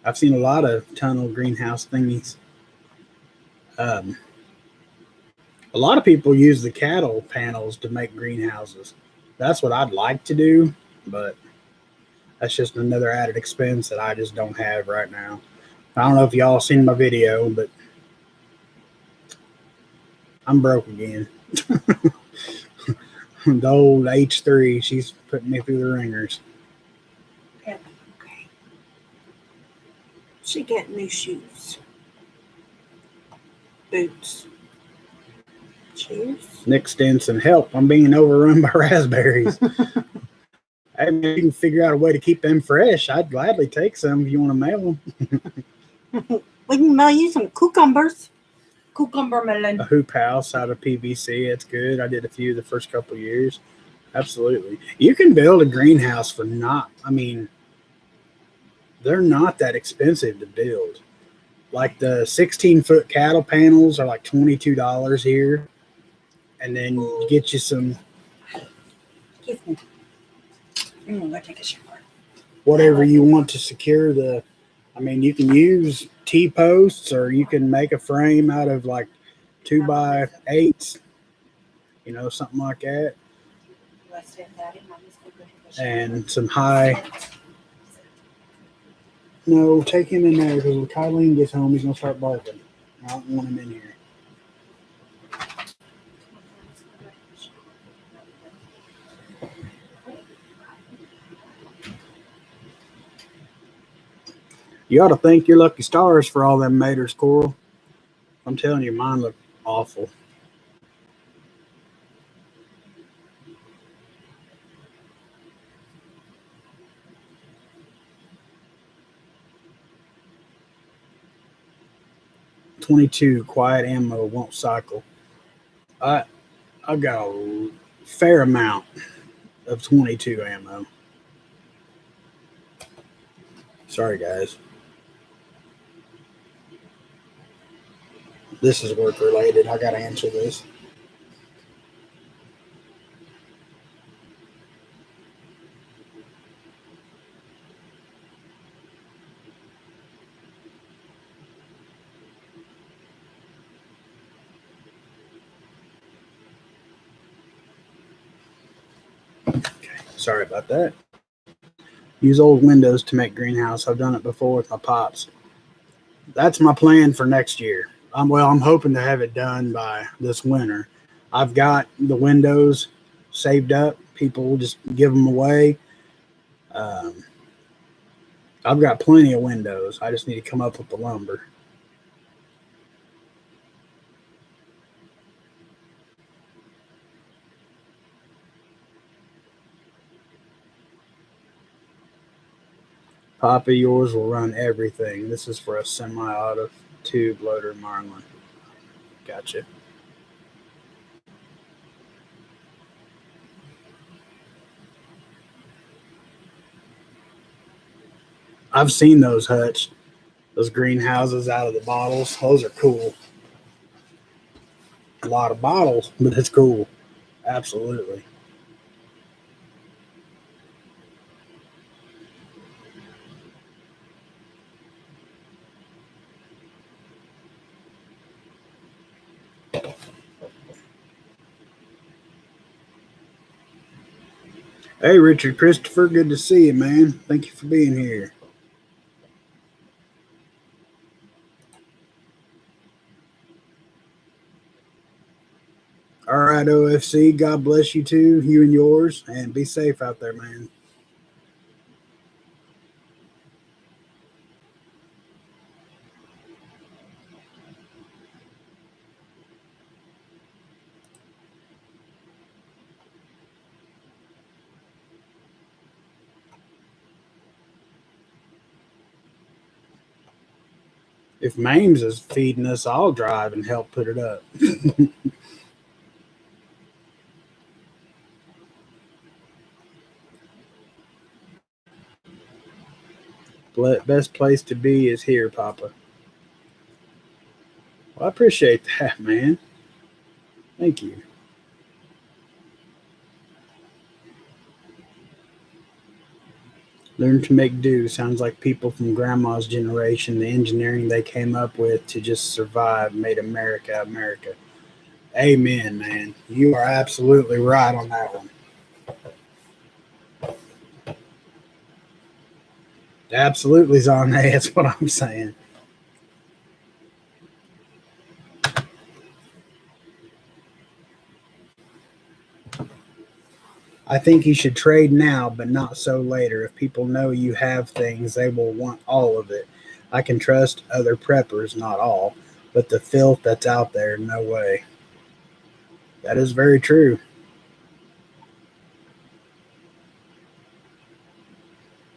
Speaker 1: I've seen a lot of tunnel greenhouse thingies. A lot of people use the cattle panels to make greenhouses. That's what I'd like to do, but that's just another added expense that I just don't have right now. I don't know if y'all seen my video, but I'm broke again. The old H3, she's putting me through the ringers.
Speaker 2: Yeah, okay. She got new shoes. Boots. Shoes.
Speaker 1: Nick Stinson, help. I'm being overrun by raspberries. Hey, man, you can figure out a way to keep them fresh. I'd gladly take some if you want to mail them.
Speaker 2: We can mail you some cucumbers. Cucumber melon.
Speaker 1: A hoop house out of PVC. It's good. I did a few the first couple of years. Absolutely. You can build a greenhouse for the they're not that expensive to build. Like the 16-foot cattle panels are like $22 here, and then you get you some
Speaker 2: Excuse me. I'm gonna go take a shower.
Speaker 1: whatever you want to secure the. I mean, you can use T-posts, or you can make a frame out of like 2x8s, something like that, and some high. No, take him in there because when Kylie gets home, he's gonna start barking. I don't want him in here. You ought to thank your lucky stars for all them maters, Coral. I'm telling you, mine look awful. .22 quiet ammo won't cycle. I got a fair amount of .22 ammo. Sorry, guys. This is work related. I got to answer this. Okay, sorry about that. Use old windows to make greenhouse. I've done it before with my pops. That's my plan for next year. I'm hoping to have it done by this winter. I've got the windows saved up. People will just give them away. I've got plenty of windows. I just need to come up with the lumber. Papa, yours will run everything. This is for a semi-auto tube loader Marlin. Gotcha. I've seen those huts, those greenhouses out of the bottles. Those are cool. A lot of bottles, but it's cool. Absolutely. Hey, Richard Christopher, good to see you, man. Thank you for being here. All right, OFC, God bless you too, you and yours, and be safe out there, man. If Mames is feeding us, I'll drive and help put it up. Best place to be is here, Papa. Well, I appreciate that, man. Thank you. Learn to make do sounds like people from grandma's generation. The engineering they came up with to just survive made America America. Amen, man. You are absolutely right on that one. Absolutely, Zane. That's what I'm saying. I think you should trade now, but not so later. If people know you have things, they will want all of it. I can trust other preppers, not all, but the filth that's out there, no way. That is very true.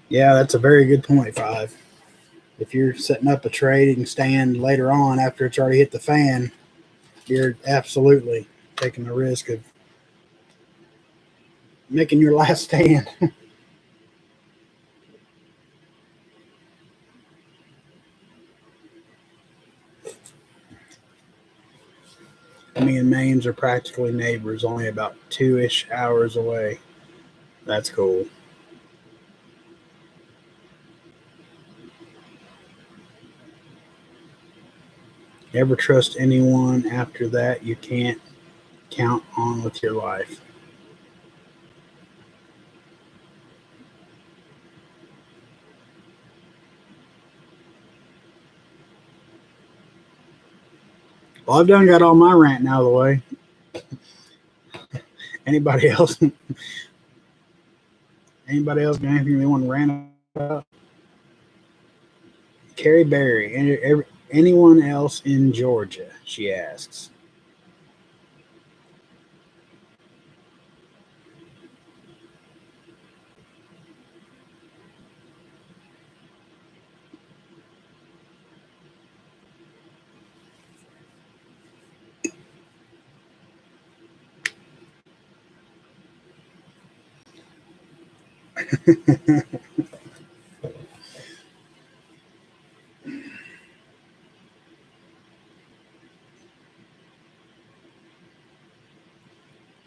Speaker 1: Yeah, that's a very good point, Five. If you're setting up a trading stand later on after it's already hit the fan, you're absolutely taking the risk of making your last stand. teams are practically neighbors, only about 2-ish hours away. That's cool. Never trust anyone after that you can't count on with your life. Well, I've done got all my ranting out of the way. Anybody else? Anybody else got anything they want to rant about? Carrie Berry. Anyone else in Georgia? She asks.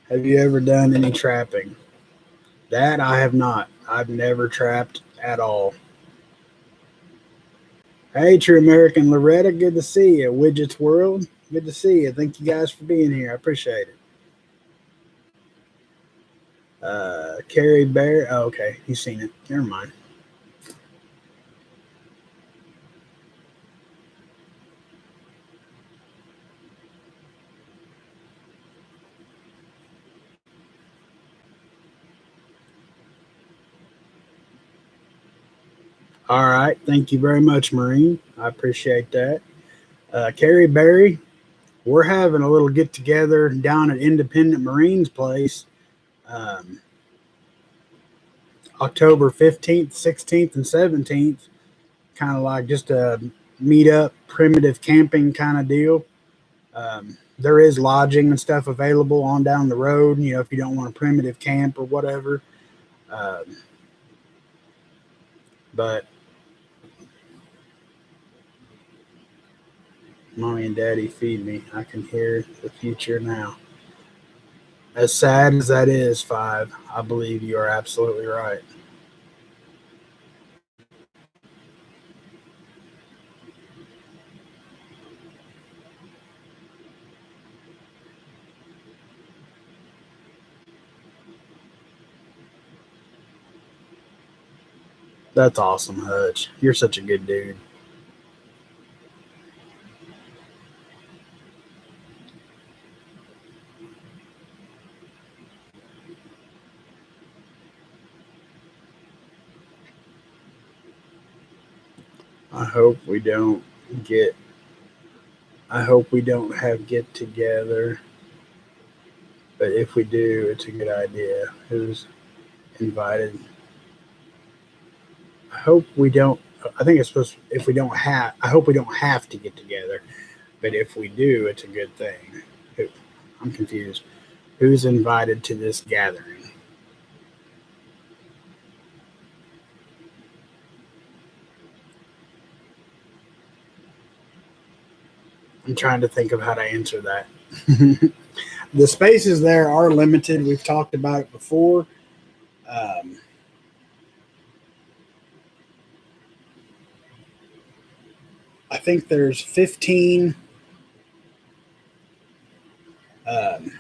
Speaker 1: Have you ever done any trapping? That I have not. I've never trapped at all. Hey, True American Loretta, good to see you. Widgets World, good to see you. Thank you guys for being here. I appreciate it. Carrie Bear. Oh, okay, he's seen it. Never mind. All right. Thank you very much, Marine. I appreciate that. Carrie Berry, we're having a little get together down at Independent Marine's place October 15th, 16th, and 17th. Kind of like just a meet up, primitive camping kind of deal. There is lodging and stuff available on down the road, you know, if you don't want a primitive camp or whatever. But Mommy and Daddy feed me. I can hear the future now. As sad as that is, Five, I believe you are absolutely right. That's awesome, Hutch. You're such a good dude. I hope we don't get. I hope we don't have get together. But if we do, it's a good idea. Who's invited? I hope we don't. I think it's supposed. If we don't have, I hope we don't have to get together. But if we do, it's a good thing. I'm confused. Who's invited to this gathering? I'm trying to think of how to answer that. The spaces there are limited. We've talked about it before. Um, I think there's 15. Um,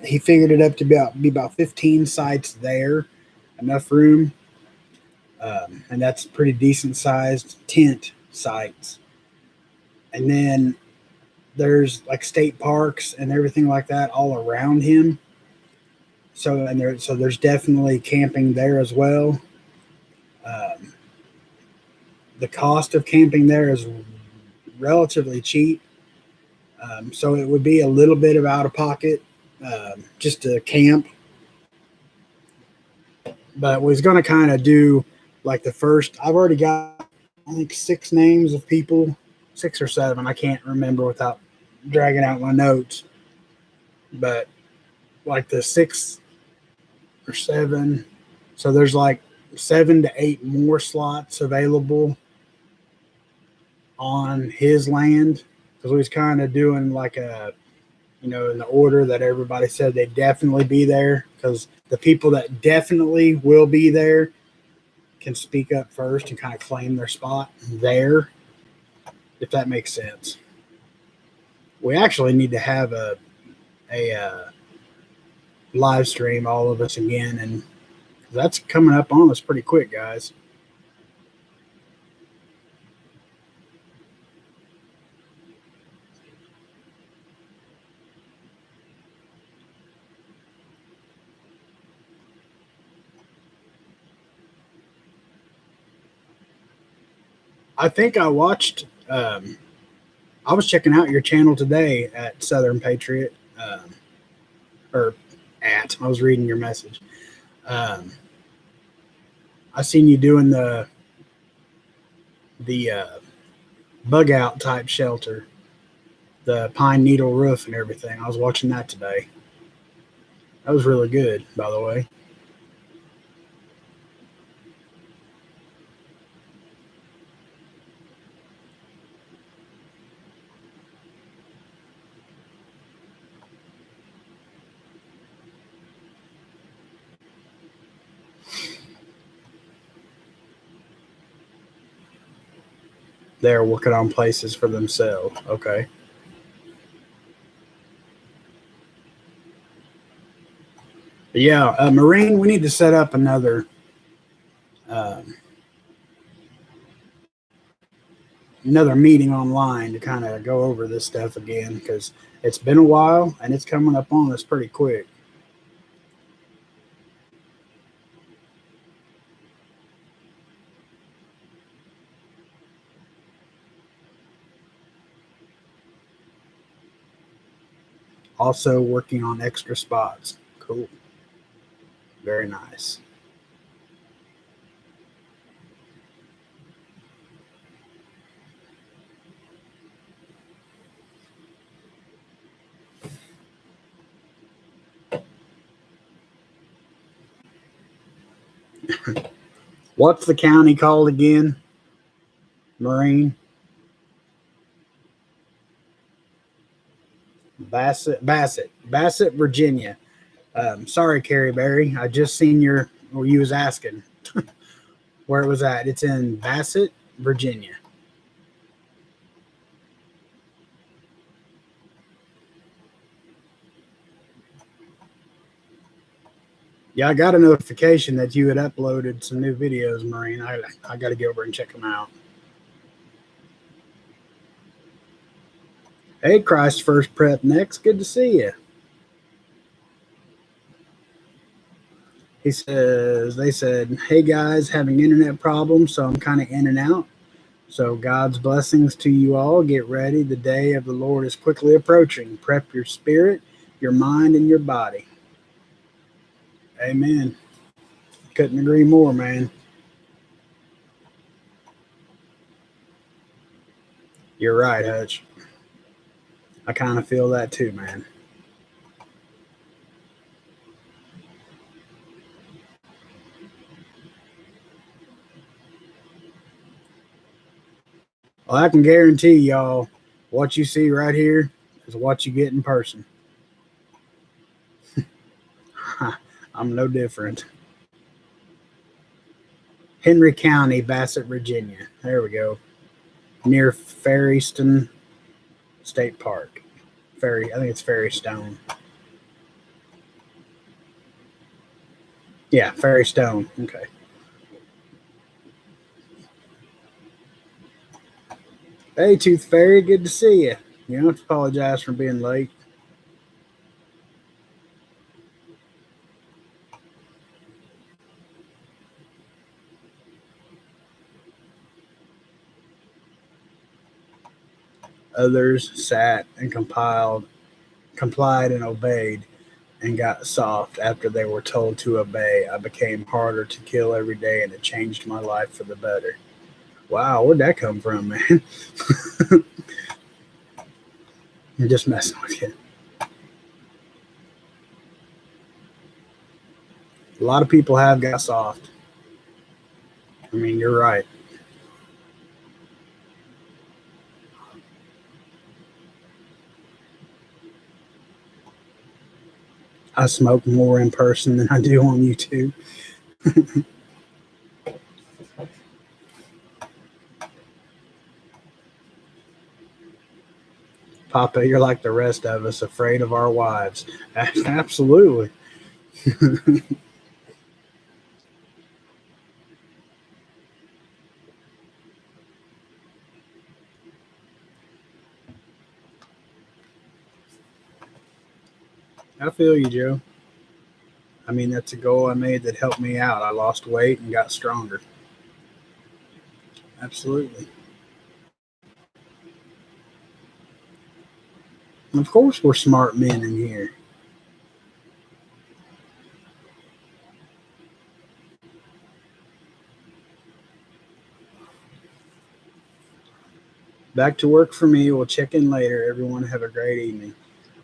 Speaker 1: he figured it up to be about 15 sites there, enough room, and that's pretty decent sized tent sites. And then there's like state parks and everything like that all around him. So there's definitely camping there as well. Um, the cost of camping there is relatively cheap. So it would be a little bit of out of pocket just to camp. But was going to kind of do like the first. I've already got, I think, 6 names of people, 6 or 7. I can't remember without dragging out my notes. But like the 6 or 7. So there's like 7 to 8 more slots available on his land because we was kind of doing like a in the order that everybody said they'd definitely be there, because the people that definitely will be there can speak up first and kind of claim their spot there, if that makes sense. We actually need to have a live stream, all of us again, and that's coming up on us pretty quick, guys. I think I watched. I was checking out your channel today at Southern Patriot, or at. I was reading your message. Um, I seen you doing the bug out type shelter, the pine needle roof and everything. I was watching that today. That was really good, by the way. They're working on places for themselves. Okay. But yeah, Marine, we need to set up um, another meeting online to kind of go over this stuff again, because it's been a while and it's coming up on us pretty quick. Also working on extra spots. Cool. Very nice. What's the county called again? Marine? Bassett, Virginia. Sorry, Carrie Berry. I just seen where you was asking where it was at. It's in Bassett, Virginia. Yeah, I got a notification that you had uploaded some new videos, Marine. I got to get over and check them out. Hey, Christ First Prep Next. Good to see you. They said, hey guys, having internet problems, so I'm kind of in and out. So God's blessings to you all. Get ready. The day of the Lord is quickly approaching. Prep your spirit, your mind, and your body. Amen. Couldn't agree more, man. You're right, Hutch. I kind of feel that too, man. Well, I can guarantee y'all what you see right here is what you get in person. I'm no different. Henry County, Bassett, Virginia. There we go. Near Ferryston State Park. I think it's Ferrystone. Yeah, Ferrystone. Okay. Hey, Tooth Fairy, good to see you. You don't have to apologize for being late. Others sat and complied and obeyed, and got soft after they were told to obey. I became harder to kill every day, and it changed my life for the better. Wow, where'd that come from, man? I'm just messing with you. A lot of people have got soft. I mean, you're right. I smoke more in person than I do on YouTube. Papa, you're like the rest of us, afraid of our wives. Absolutely. I feel you, Joe. I mean, that's a goal I made that helped me out. I lost weight and got stronger. Absolutely. And of course, we're smart men in here. Back to work for me. We'll check in later. Everyone, have a great evening.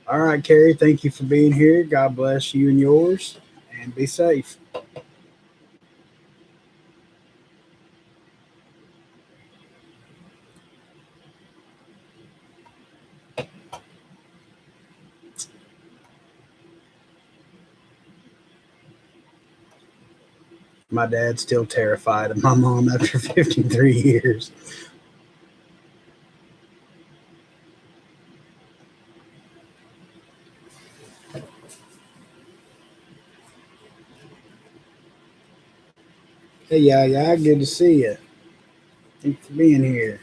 Speaker 1: All right, Carrie, thank you for being here. God bless you and yours, and be safe. My dad's still terrified of my mom after 53 years. Hey, yeah, good to see you. Thanks for being here.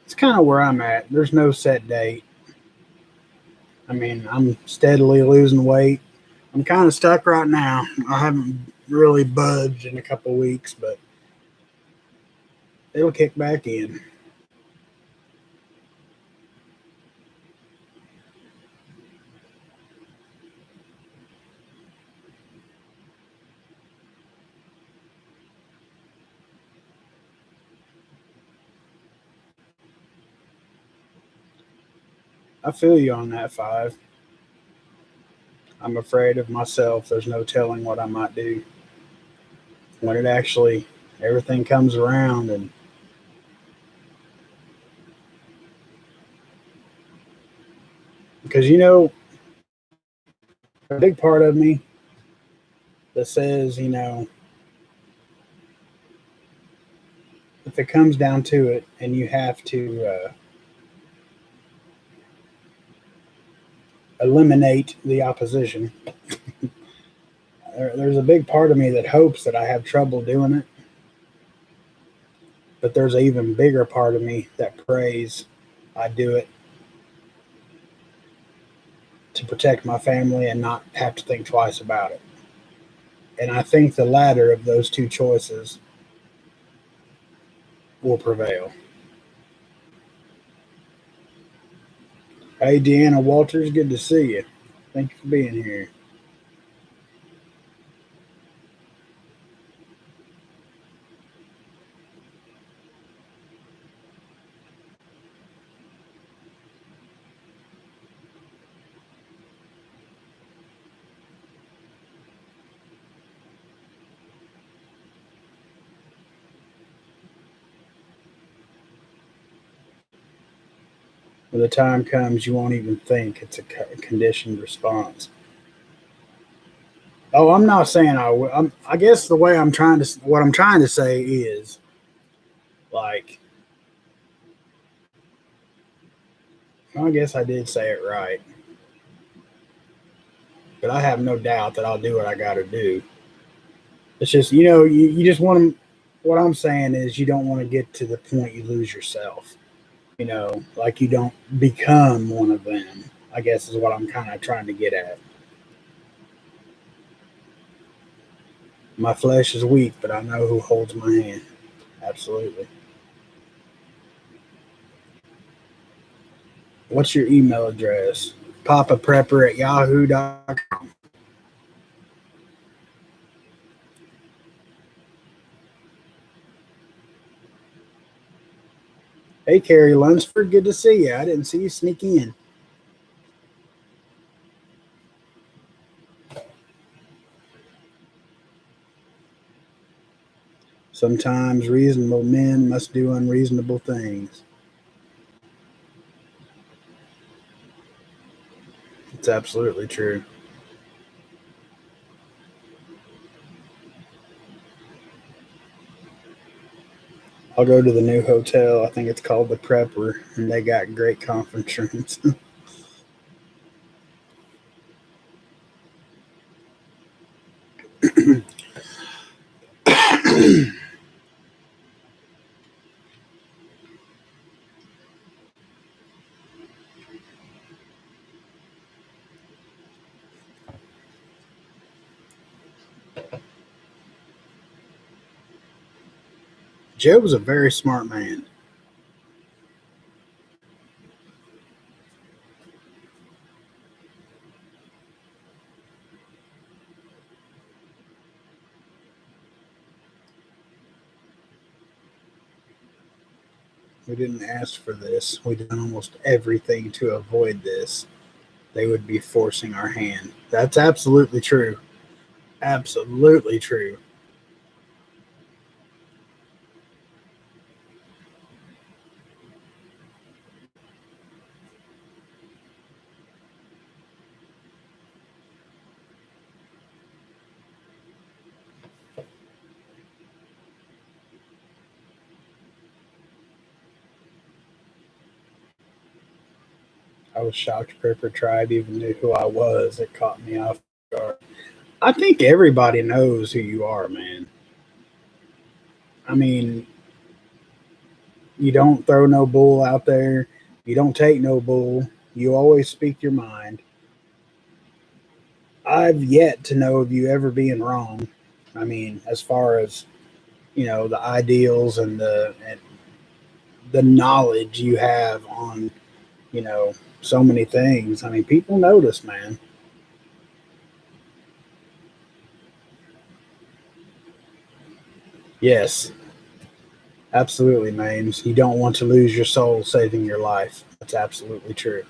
Speaker 1: It's kind of where I'm at. There's no set date. I mean, I'm steadily losing weight. I'm kind of stuck right now. I haven't really budged in a couple weeks, but it'll kick back in. I feel you on that, Five. I'm afraid of myself. There's no telling what I might do when it actually everything comes around. And because a big part of me that says, if it comes down to it and you have to eliminate the opposition, there's a big part of me that hopes that I have trouble doing it. But there's an even bigger part of me that prays I do it to protect my family and not have to think twice about it. And I think the latter of those two choices will prevail. Hey, Deanna Walters, good to see you. Thank you for being here. When the time comes, you won't even think it's a conditioned response. Oh, I'm not saying I will. I guess the way what I'm trying to say is like, I guess I did say it right, but I have no doubt that I'll do what I got to do. It's just, you just want to, what I'm saying is you don't want to get to the point you lose yourself, like you don't become one of them, I guess is what I'm kind of trying to get at. My flesh is weak, but I know who holds my hand. Absolutely. What's your email address? Poppaprepper at yahoo.com. Hey, Carrie Lunsford, good to see you. I didn't see you sneak in. Sometimes reasonable men must do unreasonable things. It's absolutely true. I'll go to the new hotel. I think it's called the Prepper, and they got great conference rooms. Joe was a very smart man. We didn't ask for this. We did almost everything to avoid this. They would be forcing our hand. That's absolutely true. Absolutely true. I was shocked Prepper Tribe even knew who I was. It caught me off guard. I think everybody knows who you are, man. I mean, you don't throw no bull out there. You don't take no bull. You always speak your mind. I've yet to know of you ever being wrong. I mean, as far as the ideals and the knowledge you have on so many things. I mean, people notice, man. Yes, absolutely, Mames. You don't want to lose your soul saving your life. That's absolutely true.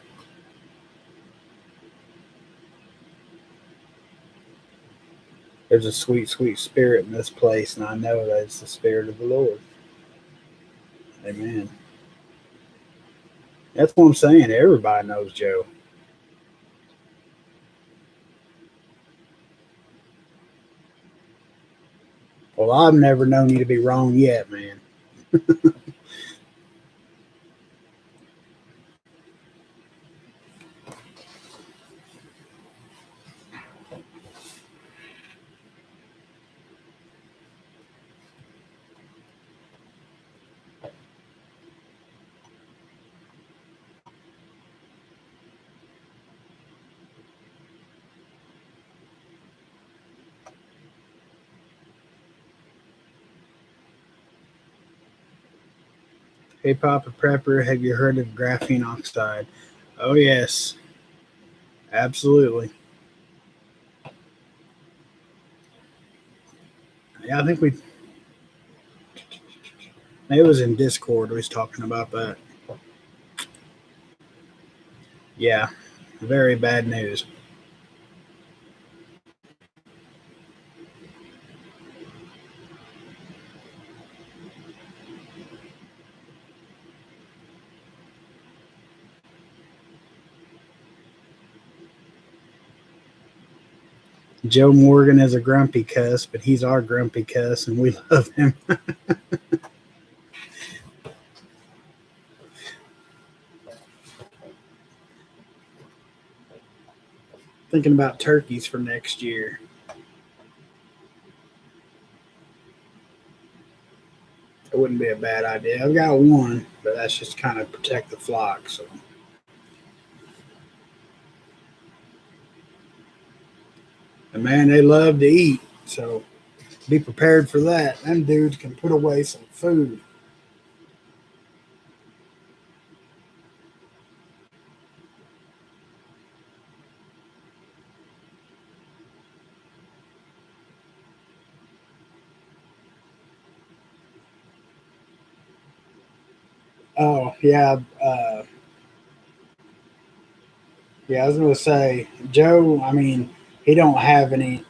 Speaker 1: There's a sweet, sweet spirit in this place, and I know that it's the spirit of the Lord. Amen. That's what I'm saying. Everybody knows Joe. Well, I've never known you to be wrong yet, man. Hey, Papa Prepper, have you heard of graphene oxide? Oh, yes, absolutely. Yeah, I think it was in Discord. We was talking about that. Yeah, very bad news. Joe Morgan is a grumpy cuss, but he's our grumpy cuss, and we love him. Thinking about turkeys for next year. It wouldn't be a bad idea. I've got one, but that's just kind of protect the flock. So, and man, they love to eat. So, be prepared for that. Them dudes can put away some food. Oh yeah, yeah. I was gonna say Joe. I mean, he don't have any.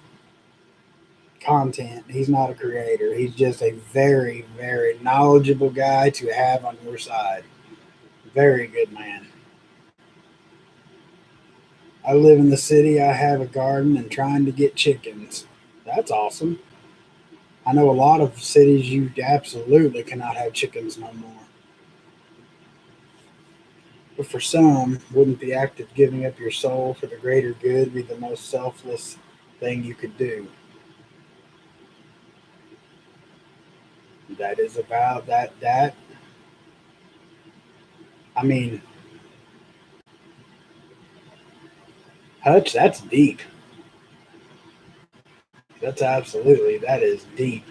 Speaker 1: content. He's not a creator. He's just a very, very knowledgeable guy to have on your side. Very good man. I live in the city. I have a garden and trying to get chickens. That's awesome. I know a lot of cities you absolutely cannot have chickens no more. But for some, wouldn't the act of giving up your soul for the greater good be the most selfless thing you could do? That is about that. I mean, Hutch, that's deep. That is deep.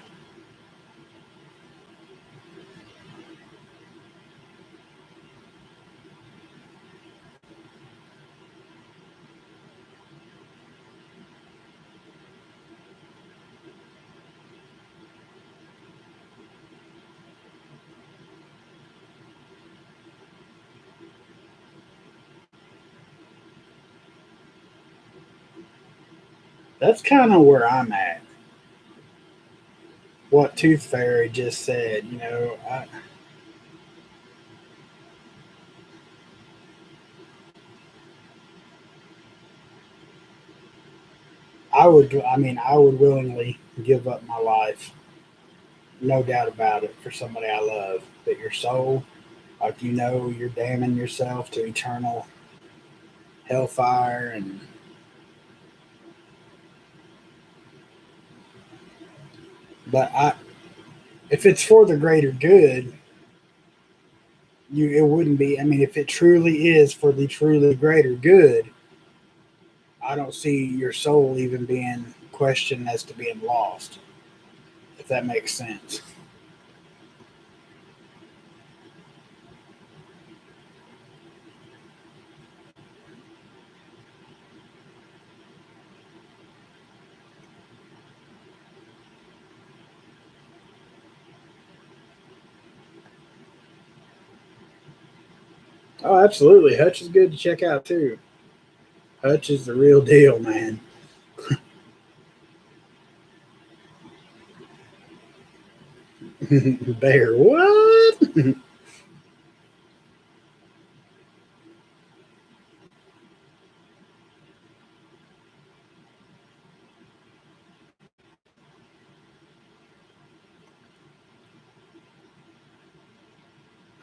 Speaker 1: That's kind of where I'm at. What Tooth Fairy just said, I would willingly give up my life, no doubt about it, for somebody I love. But your soul, like you're damning yourself to eternal hellfire, and but if it's for the greater good, it wouldn't be. I mean, if it truly is for the truly greater good, I don't see your soul even being questioned as to being lost. If that makes sense. Oh, absolutely. Hutch is good to check out too. Hutch is the real deal, man. Bear, what?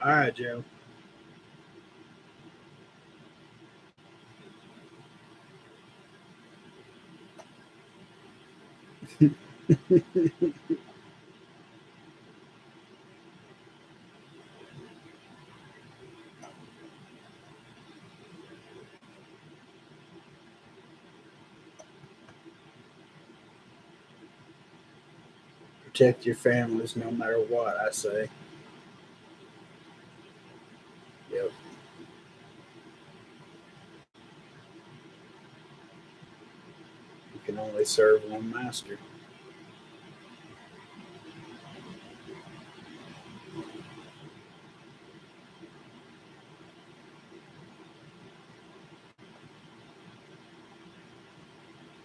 Speaker 1: All right, Joe. Protect your families no matter what, I say. Yep. You can only serve one master.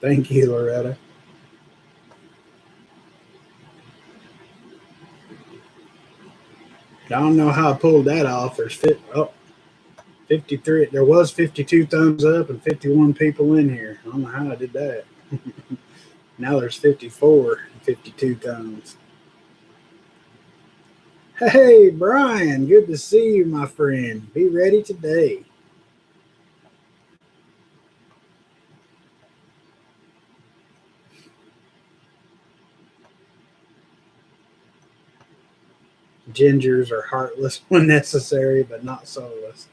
Speaker 1: Thank you, Loretta. I don't know how I pulled that off. 53. There was 52 thumbs up and 51 people in here. I don't know how I did that. Now there's 54, 52 thumbs. Hey, Brian, good to see you, my friend. Be ready today. Gingers are heartless when necessary, but not soulless.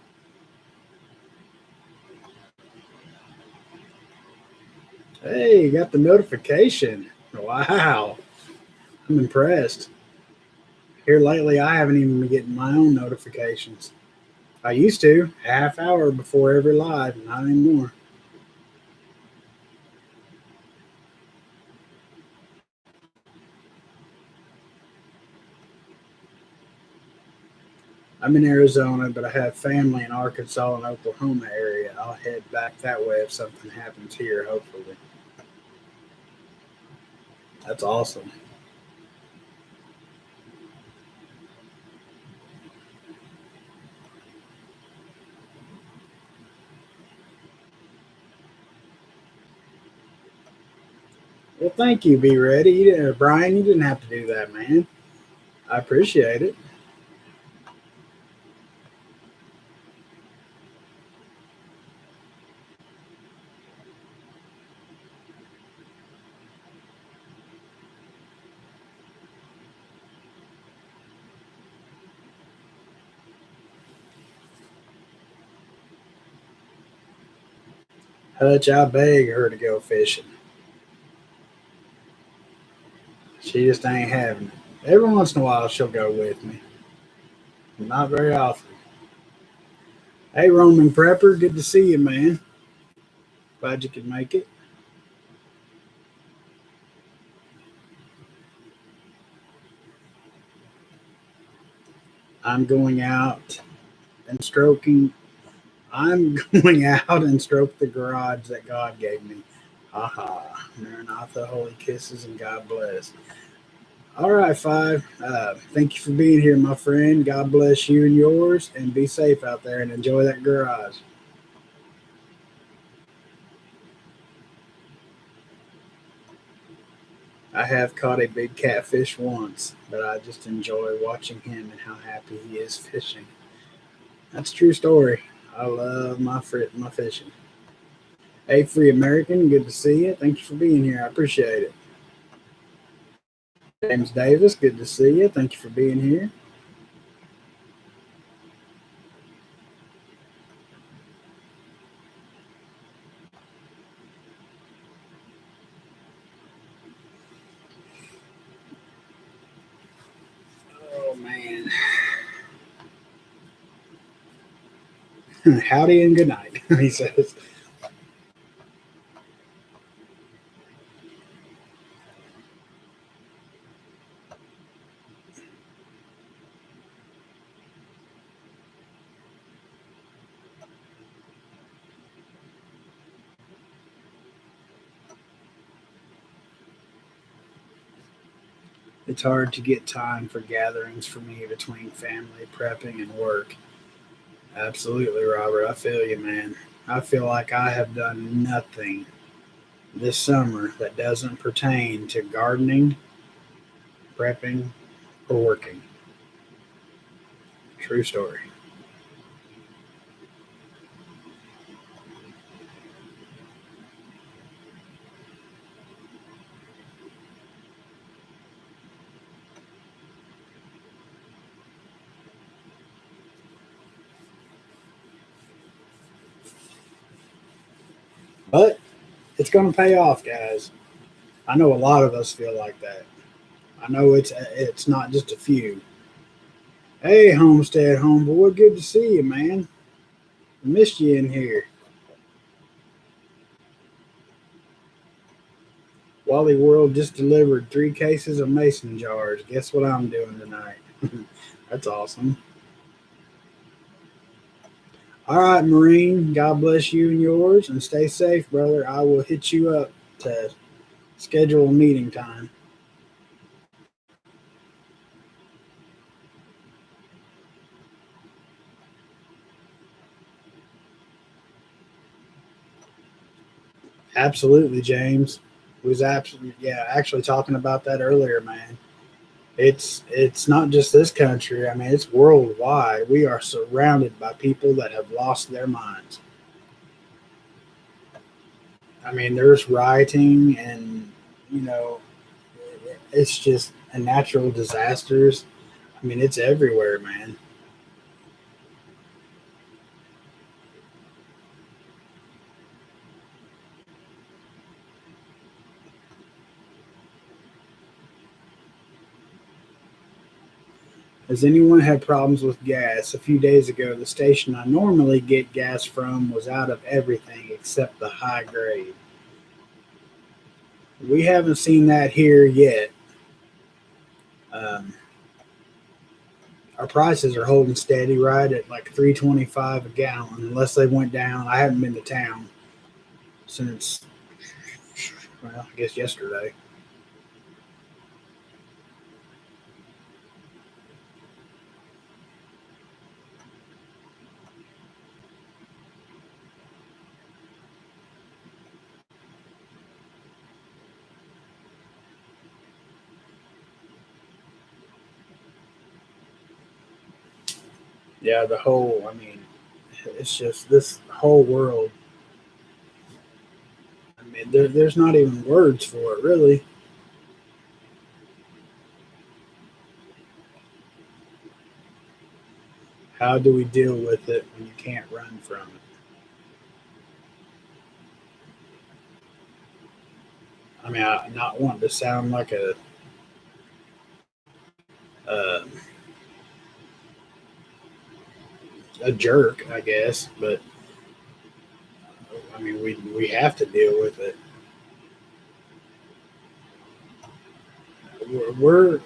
Speaker 1: Hey, you got the notification. Wow. I'm impressed. Here lately, I haven't even been getting my own notifications. I used to, a half hour before every live, not anymore. I'm in Arizona, but I have family in Arkansas and Oklahoma area. I'll head back that way if something happens here, hopefully. That's awesome. Well, thank you, Be Ready. Brian, you didn't have to do that, man. I appreciate it. Hutch, I beg her to go fishing. She just ain't having it. Every once in a while, she'll go with me. Not very often. Hey, Roman Prepper, good to see you, man. Glad you could make it. I'm going out and stroking. I'm going out and stroke the garage that God gave me. Ha. Maranatha, holy kisses, and God bless. All right, Five. Thank you for being here, my friend. God bless you and yours, and be safe out there and enjoy that garage. I have caught a big catfish once, but I just enjoy watching him and how happy he is fishing. That's a true story. I love my fishing. Hey, Free American, good to see you. Thank you for being here. I appreciate it. James Davis, good to see you. Thank you for being here. Oh man, howdy and good night. He says. It's hard to get time for gatherings for me between family, prepping, and work. Absolutely, Robert. I feel you, man. I feel like I have done nothing this summer that doesn't pertain to gardening, prepping, or working. True story. But it's going to pay off, guys. I know a lot of us feel like that. I know it's not just a few. Hey, Homestead homeboy, good to see you, man. I missed you in here. Wally World just delivered 3 cases of mason jars. Guess what I'm doing tonight? That's awesome. All right, Marine. God bless you and yours, and stay safe, brother. I will hit you up to schedule a meeting time. Absolutely, James. Was absolutely actually talking about that earlier, man. It's not just this country. I mean, it's worldwide. We are surrounded by people that have lost their minds. I mean, there's rioting, and you know, it's just a natural disasters. I mean, it's everywhere, man. Has anyone had problems with gas? A few days ago, the station I normally get gas from was out of everything except the high grade. We haven't seen that here yet. Um, our prices are holding steady right at like 3.25 a gallon, unless they went down. I haven't been to town since, well, I guess yesterday. Yeah, the whole, I mean, it's just this whole world. I mean, there's not even words for it, really. How do we deal with it when you can't run from it? I mean, I not wanting to sound like uh, a jerk, I guess, but I mean, we have to deal with it. We're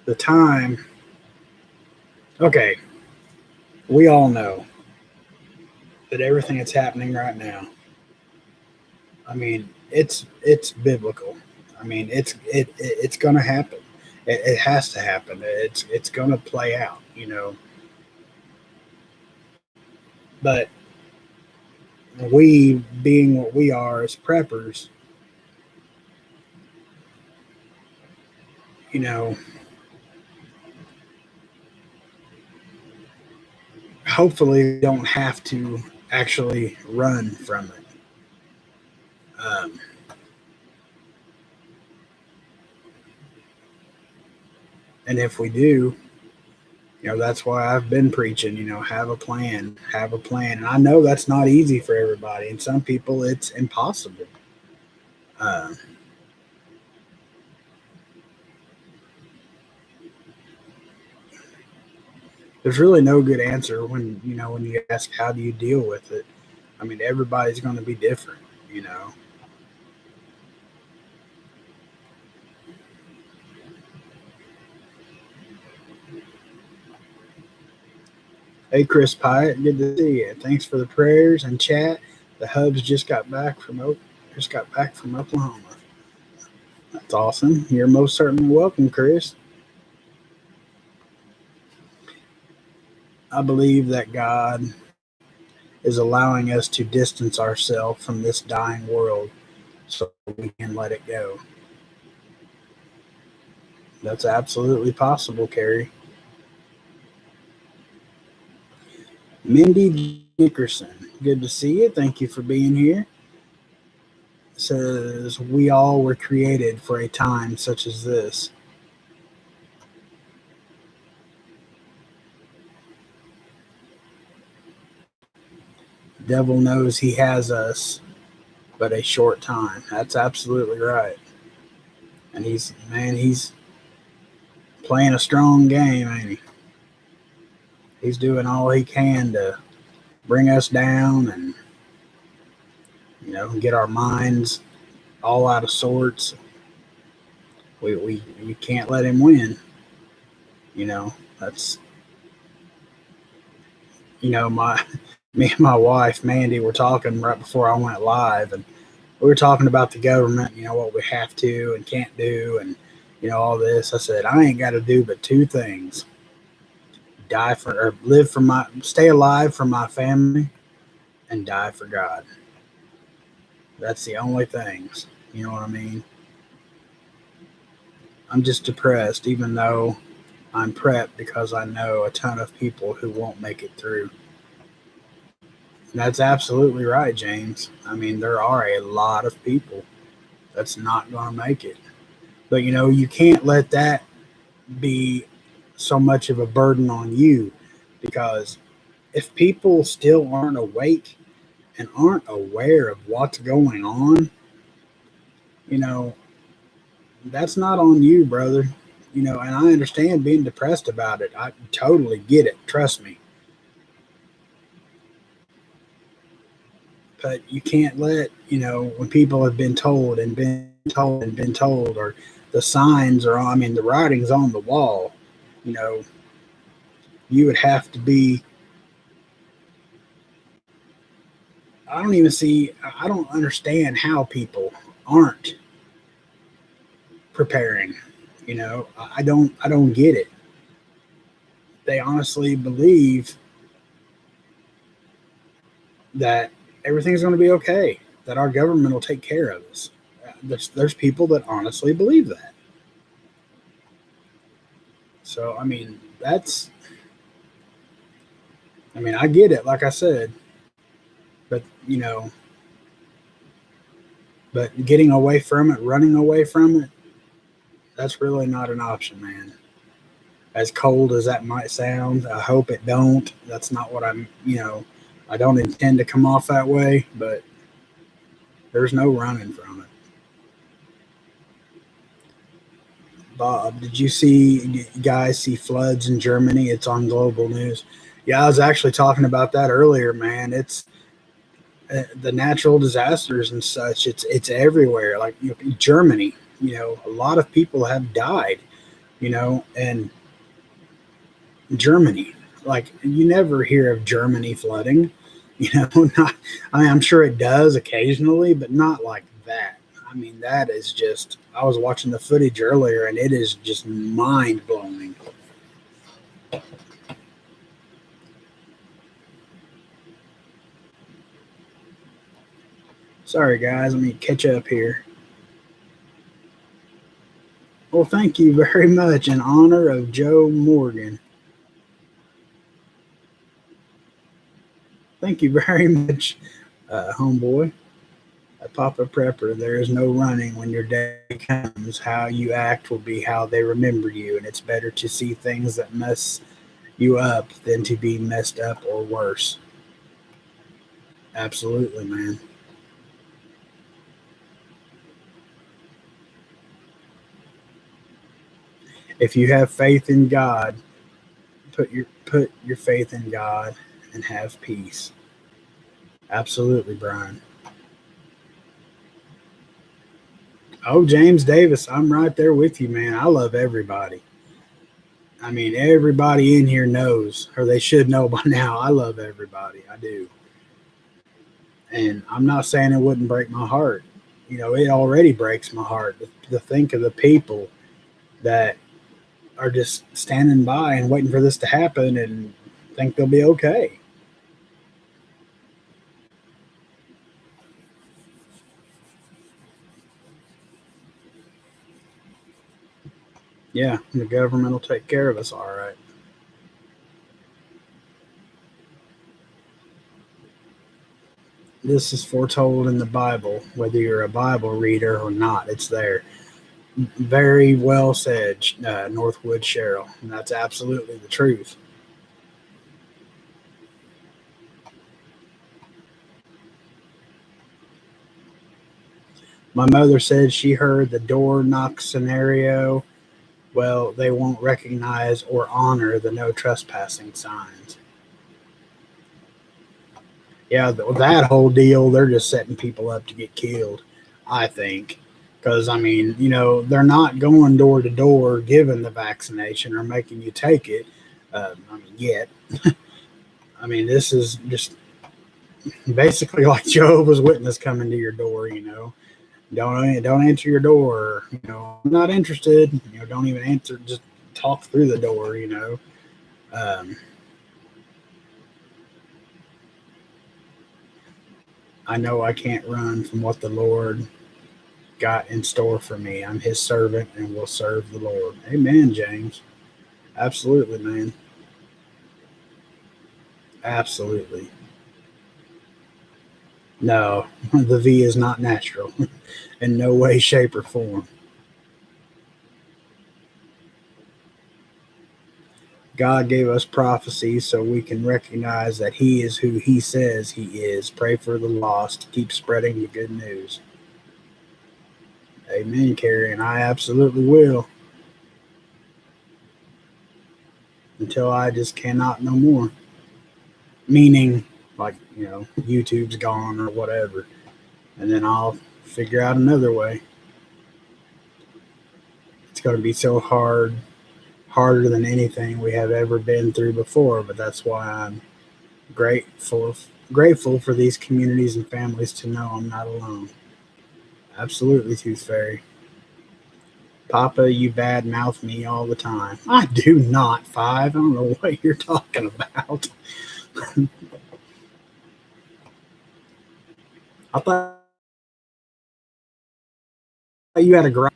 Speaker 1: the time. Okay, we all know that everything that's happening right now. I mean, it's biblical. I mean, it's gonna happen. It has to happen. It's gonna play out. But we, being what we are as preppers, you know, hopefully we don't have to actually run from it. Um, and if we do, that's why I've been preaching, have a plan, have a plan. And I know that's not easy for everybody. And some people, it's impossible. Uh, there's really no good answer when you ask, how do you deal with it? I mean, everybody's going to be different, you know. Hey, Chris Pyatt, good to see you. Thanks for the prayers and chat. The Hubs just got back from Oklahoma. That's awesome. You're most certainly welcome, Chris. I believe that God is allowing us to distance ourselves from this dying world so we can let it go. That's absolutely possible, Carrie. Mindy Nickerson, good to see you. Thank you for being here. Says, we all were created for a time such as this. Devil knows he has us, but a short time. That's absolutely right. And he's playing a strong game, ain't he? He's doing all he can to bring us down and get our minds all out of sorts. We can't let him win. That's my me and my wife Mandy were talking right before I went live, and we were talking about the government. What we have to and can't do, and all this. I said I ain't got to do but two things: die for or live for my stay alive for my family, and die for God. That's the only things. You know what I mean? I'm just depressed, even though I'm prepped because I know a ton of people who won't make it through. And that's absolutely right, James. I mean, there are a lot of people that's not going to make it. But you can't let that be so much of a burden on you, because if people still aren't awake and aren't aware of what's going on, you know, that's not on you, brother. And I understand being depressed about it. I totally get it. Trust me. But you can't let, when people have been told and been told and been told, or the signs are on, I mean, the writing's on the wall, you know, you would have to be, I don't understand how people aren't preparing. I don't get it. They honestly believe that everything's going to be okay, that our government will take care of us. There's people that honestly believe that. So I mean, I get it, like I said, but but getting away from it, running away from it, that's really not an option, man. As cold as that might sound, I hope it don't. That's not what I don't intend to come off that way, but there's no running from it. Bob, did you guys see floods in Germany? It's on global news. Yeah, I was actually talking about that earlier, man. It's the natural disasters and such. It's everywhere. Like Germany, a lot of people have died. And Germany, like you never hear of Germany flooding. Not. I mean, I'm sure it does occasionally, but not like that. I mean, that is just. I was watching the footage earlier, and it is just mind blowing. Sorry, guys. Let me catch up here. Well, thank you very much in honor of Joe Morgan. Thank you very much, homeboy. Papa Prepper, there is no running when your day comes. How you act will be how they remember you, and it's better to see things that mess you up than to be messed up or worse. Absolutely, man. If you have faith in God, put your faith in God and have peace. Absolutely, Brian. Oh, James Davis, I'm right there with you, man. I love everybody. I mean, everybody in here knows, or they should know by now. I love everybody. I do. And I'm not saying it wouldn't break my heart. It already breaks my heart to think of the people that are just standing by and waiting for this to happen and think they'll be okay. Yeah, the government will take care of us all right. This is foretold in the Bible, whether you're a Bible reader or not. It's there. Very well said, Northwood Cheryl. And that's absolutely the truth. My mother said she heard the door knock scenario. Well, they won't recognize or honor the no trespassing signs. Yeah, that whole deal, they're just setting people up to get killed, I think. Because, I mean, they're not going door to door giving the vaccination or making you take it. Yet. I mean, this is just basically like Jehovah's Witness coming to your door, Don't answer your door. I'm not interested. Don't even answer. Just talk through the door. Um, I know I can't run from what the Lord got in store for me. I'm His servant and will serve the Lord. Amen, James. Absolutely, man. Absolutely. No, the V is not natural in no way, shape, or form. God gave us prophecy so we can recognize that He is who He says He is. Pray for the lost. Keep spreading the good news. Amen, Carrie, and I absolutely will until I just cannot no more. Meaning, like, YouTube's gone or whatever. And then I'll figure out another way. It's going to be so hard, harder than anything we have ever been through before, but that's why I'm grateful for these communities and families to know I'm not alone. Absolutely, Tooth Fairy. Papa, you bad mouth me all the time. I do not, Five. I don't know what you're talking about. I thought you had a garage.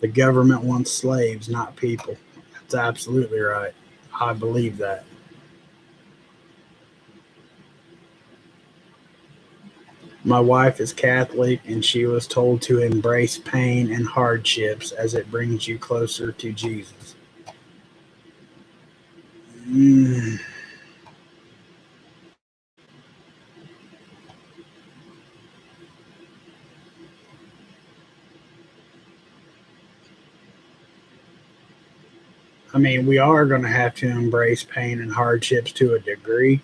Speaker 1: The government wants slaves, not people. That's absolutely right. I believe that. My wife is Catholic, and she was told to embrace pain and hardships as it brings you closer to Jesus. Mm, I mean, we are going to have to embrace pain and hardships to a degree.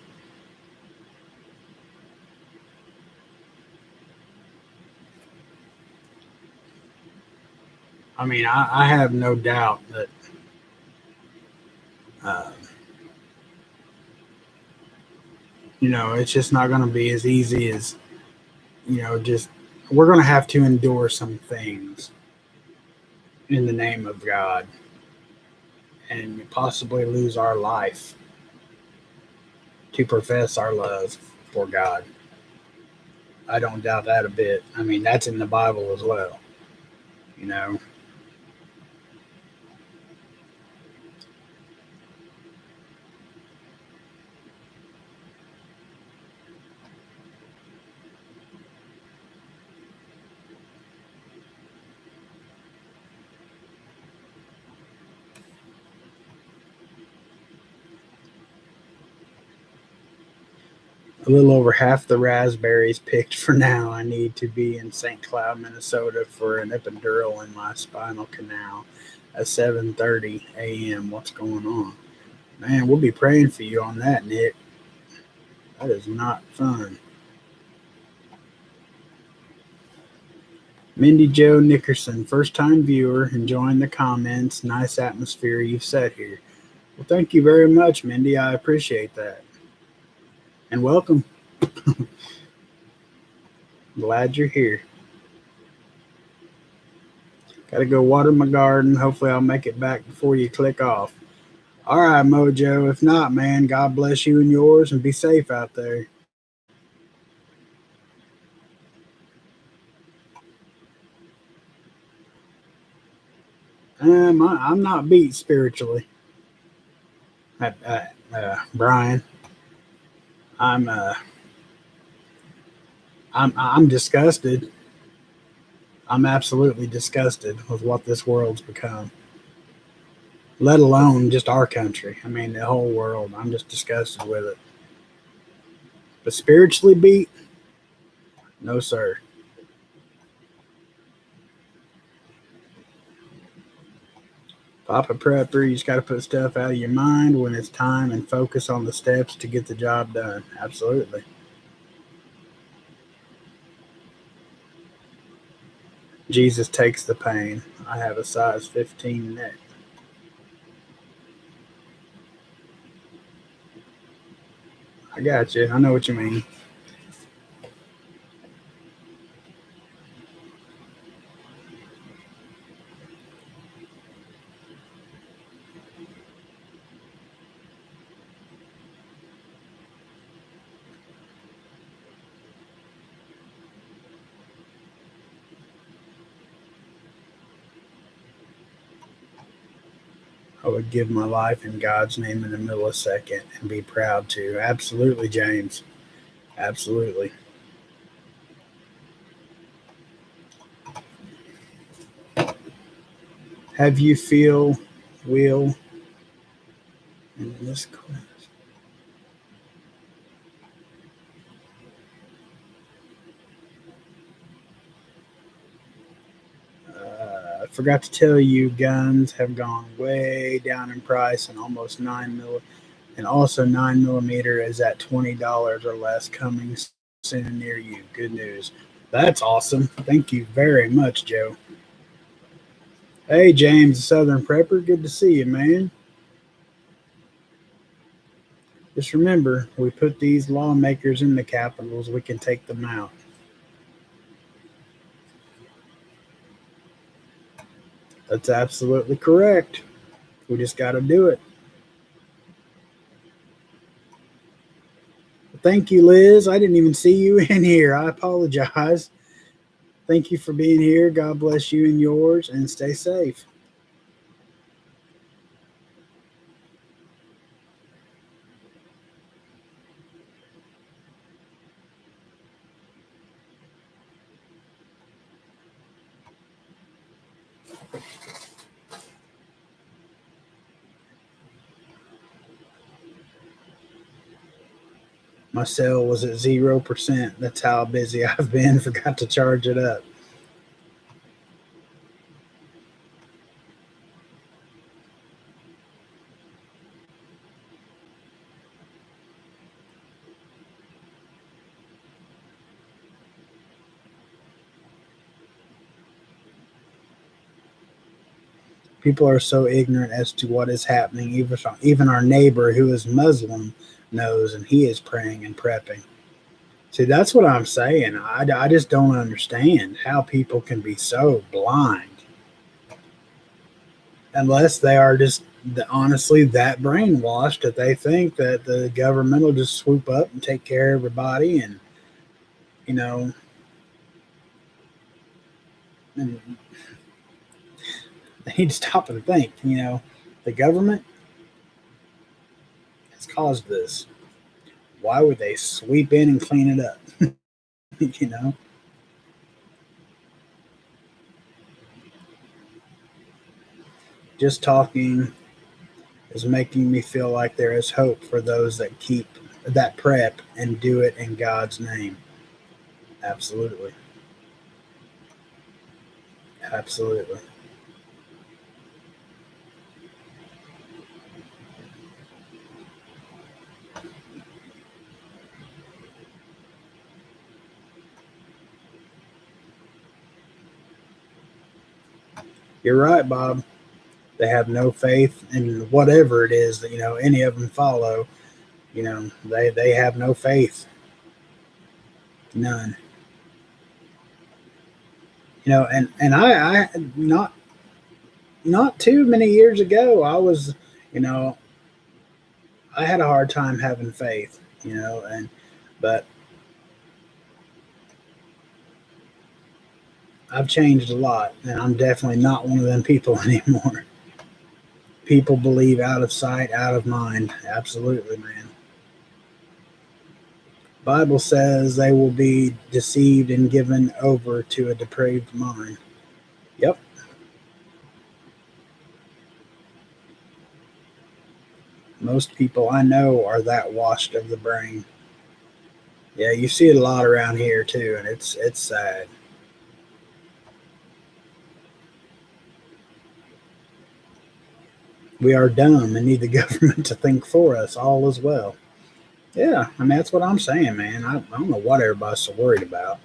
Speaker 1: I mean, I have no doubt that, uh, it's just not going to be as easy as, just we're going to have to endure some things in the name of God and possibly lose our life to profess our love for God. I don't doubt that a bit. I mean, that's in the Bible as well, you know. A little over half the raspberries picked for now. I need to be in St. Cloud, Minnesota for an epidural in my spinal canal at 7:30 a.m. What's going on? Man, we'll be praying for you on that, Nick. That is not fun. Mindy Joe Nickerson, first time viewer, enjoying the comments. Nice atmosphere you've set here. Well, thank you very much, Mindy. I appreciate that. And welcome. Glad you're here. Gotta go water my garden. Hopefully, I'll make it back before you click off. All right, Mojo. If not, man, God bless you and yours and be safe out there. I'm not beat spiritually, Brian. I'm uh, I'm disgusted. I'm absolutely disgusted with what this world's become. Let alone just our country. I mean, the whole world. I'm just disgusted with it. But spiritually beat, no sir. Papa Prepper, you just got to put stuff out of your mind when it's time and focus on the steps to get the job done. Absolutely. Jesus takes the pain. I have a size 15 neck. I got you. I know what you mean. I would give my life in God's name in a millisecond and be proud to. Absolutely, James. Absolutely. Have you feel will in this class? I forgot to tell you, guns have gone way down in price, and almost 9 mil, and also 9mm is at $20 or less, coming soon near you. Good news. That's awesome. Thank you very much, Joe. Hey, James, Southern Prepper. Good to see you, man. Just remember, we put these lawmakers in the capitals, we can take them out. That's absolutely correct. We just got to do it. Thank you, Liz. I didn't even see you in here. I apologize. Thank you for being here. God bless you and yours, and stay safe. My cell was at 0%. That's how busy I've been. Forgot to charge it up. People are so ignorant as to what is happening. Even our neighbor who is Muslim knows, and he is praying and prepping. See, that's what I'm saying. I just don't understand how people can be so blind unless they are just honestly that brainwashed that they think that the government will just swoop up and take care of everybody. And, you know, and they need to stop and think, the government has caused this. Why would they sweep in and clean it up? you know, just talking is making me feel like there is hope for those that keep that prep and do it in God's name. Absolutely. Absolutely. You're right, Bob. They have no faith in whatever it is that, any of them follow. They have no faith. None. And I not too many years ago, I was, you know, I had a hard time having faith, but I've changed a lot, and I'm definitely not one of them people anymore. People believe out of sight, out of mind. Absolutely, man. Bible says they will be deceived and given over to a depraved mind. Yep. Most people I know are that washed of the brain. Yeah, you see it a lot around here too, and it's sad. We are dumb and need the government to think for us all as well. Yeah, I mean that's what I'm saying, man. I don't know what everybody's so worried about.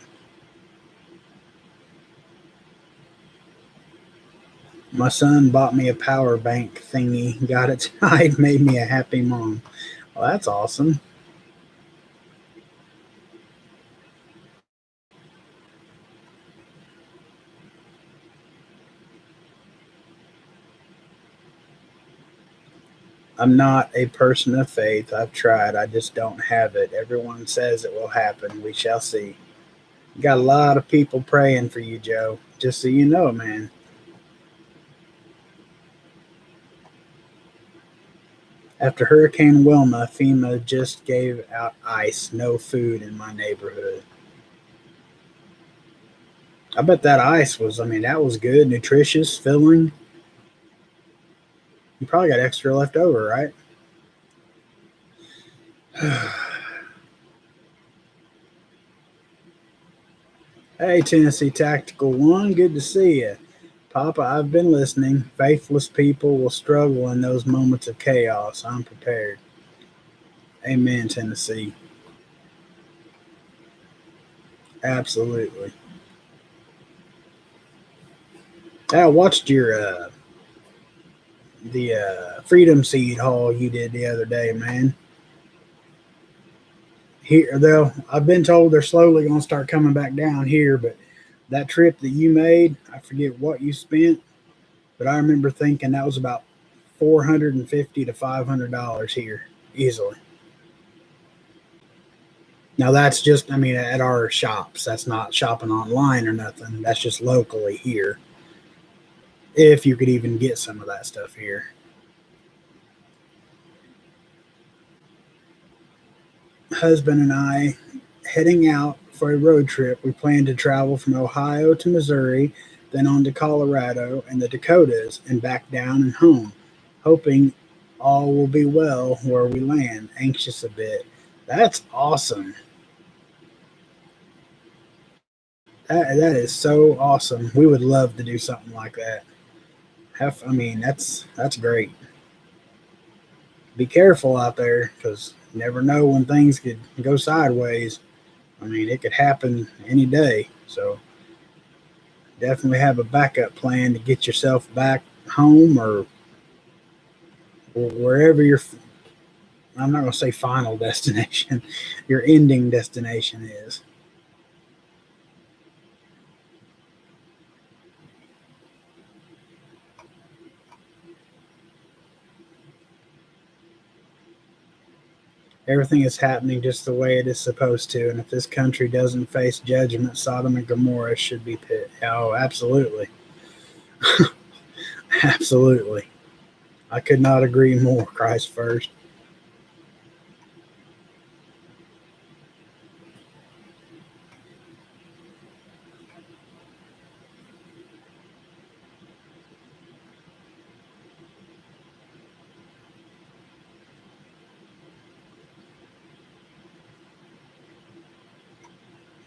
Speaker 1: My son bought me a power bank thingy, got it tonight, made me a happy mom. Well, that's awesome. I'm not a person of faith. I've tried. I just don't have it. Everyone says it will happen. We shall see. Got a lot of people praying for you, Joe. Just so you know, man. After Hurricane Wilma, FEMA just gave out ice, no food in my neighborhood. I bet that ice was, I mean, that was good, nutritious, filling. You probably got extra left over, right? Hey, Tennessee Tactical One, good to see you. Papa, I've been listening. Faithless people will struggle in those moments of chaos. I'm prepared. Amen, Tennessee. Absolutely. I watched your the Freedom Seed haul you did the other day, man. Here, though, I've been told they're slowly going to start coming back down here, but that trip that you made, I forget what you spent, but I remember thinking that was about $450 to $500 here easily. Now that's just, I mean, at our shops. That's not shopping online or nothing. That's just locally here. If you could even get some of that stuff here. Husband and I heading out for a road trip. We plan to travel from Ohio to Missouri, then on to Colorado and the Dakotas, and back down and home, hoping all will be well where we land. Anxious a bit. That's awesome. That is so awesome. We would love to do something like that. I mean, that's great. Be careful out there because you never know when things could go sideways. I mean, it could happen any day. So definitely have a backup plan to get yourself back home or wherever your, I'm not going to say final destination, your ending destination is. Everything is happening just the way it is supposed to. And if this country doesn't face judgment, Sodom and Gomorrah should be pit. Oh, absolutely. Absolutely. I could not agree more. Christ first.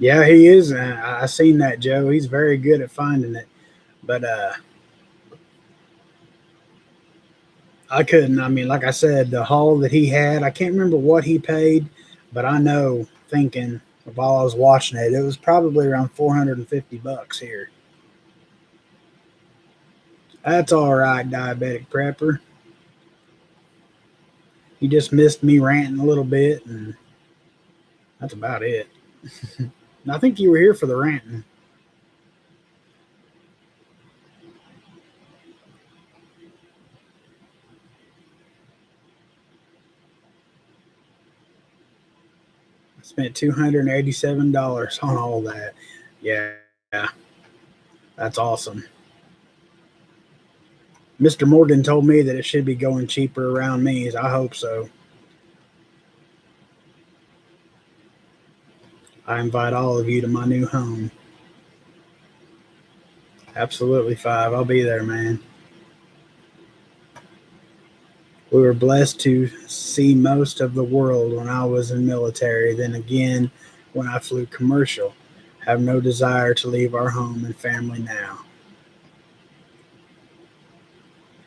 Speaker 1: Yeah, he is. I seen that, Joe. He's very good at finding it. But I couldn't. I mean, like I said, the haul that he had, I can't remember what he paid, but I know thinking while I was watching it, it was probably around $450 here. That's all right, diabetic prepper. You just missed me ranting a little bit, and that's about it. I think you were here for the ranting. I spent $287 on all that. Yeah, that's awesome. Mr. Morgan told me that it should be going cheaper around me. I hope so. I invite all of you to my new home. Absolutely, five. I'll be there, man. We were blessed to see most of the world when I was in military. Then again, when I flew commercial, have no desire to leave our home and family now.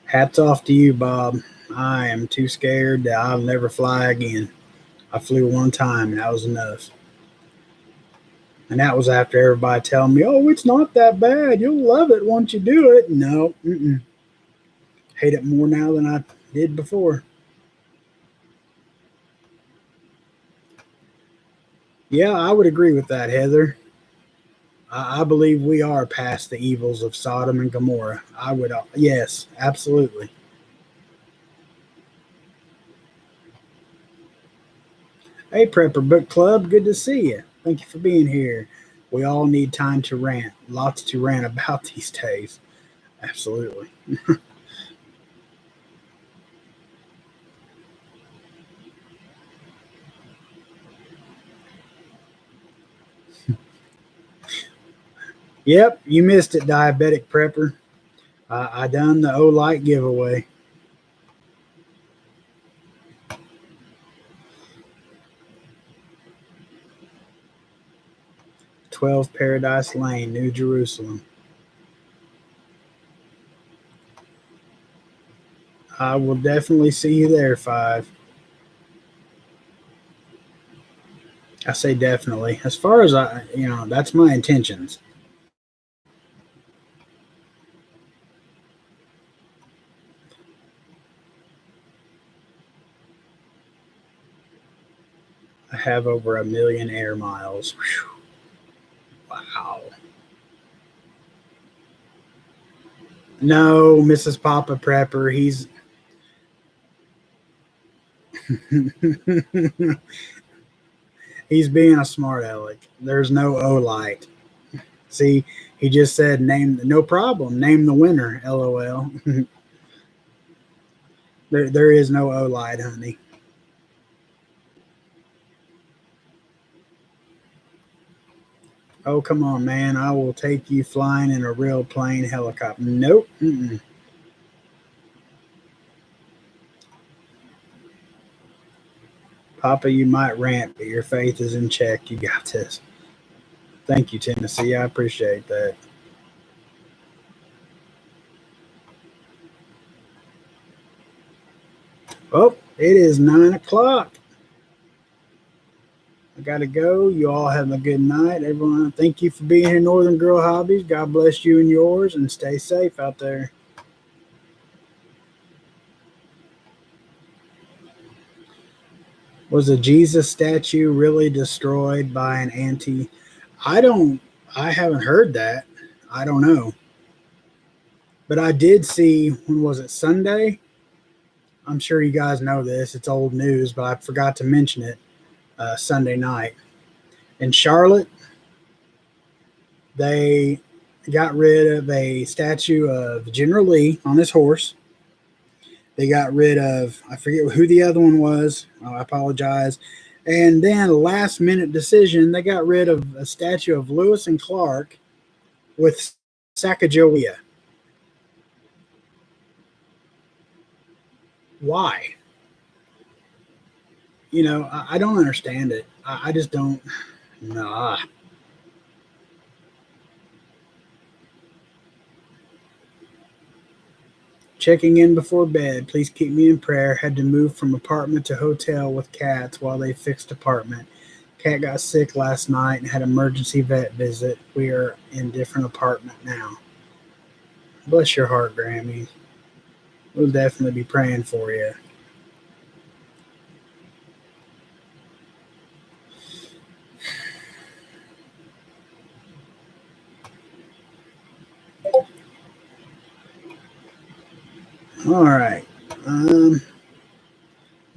Speaker 1: Hats off to you, Bob. I am too scared that I'll never fly again. I flew one time and that was enough. And that was after everybody telling me, "Oh, it's not that bad. You'll love it once you do it." No, hate it more now than I did before. Yeah, I would agree with that, Heather. I believe we are past the evils of Sodom and Gomorrah. I would, yes, absolutely. Hey, Prepper Book Club, good to see you. Thank you for being here. We all need time to rant. Lots to rant about these days. Absolutely. Yep, you missed it, Diabetic Prepper. I done the O Light giveaway. 12 Paradise Lane, New Jerusalem. I will definitely see you there, five. I say definitely. As far as that's my intentions. I have over 1 million air miles. Whew. Wow. No, Mrs. Papa Prepper. He's being a smart aleck. There's no O light. See, he just said name. No problem. Name the winner. LOL. There is no O light, honey. Oh, come on, man. I will take you flying in a real plane helicopter. Nope. Mm-mm. Papa, you might rant, but your faith is in check. You got this. Thank you, Tennessee. I appreciate that. Oh, it is 9 o'clock. I got to go. You all have a good night. Everyone, thank you for being here, Northern Girl Hobbies. God bless you and yours, and stay safe out there. Was a Jesus statue really destroyed by an anti? I don't, I haven't heard that. I don't know. But I did see, when was it, Sunday? I'm sure you guys know this. It's old news, but I forgot to mention it Sunday night. In Charlotte, they got rid of a statue of General Lee on his horse. They got rid of, I forget who the other one was. Oh, I apologize. And then, a last minute decision, they got rid of a statue of Lewis and Clark with Sacagawea. Why? I don't understand it. I just don't. Nah. Checking in before bed. Please keep me in prayer. Had to move from apartment to hotel with cats while they fixed apartment. Cat got sick last night and had emergency vet visit. We are in different apartment now. Bless your heart, Grammy. We'll definitely be praying for you. All right.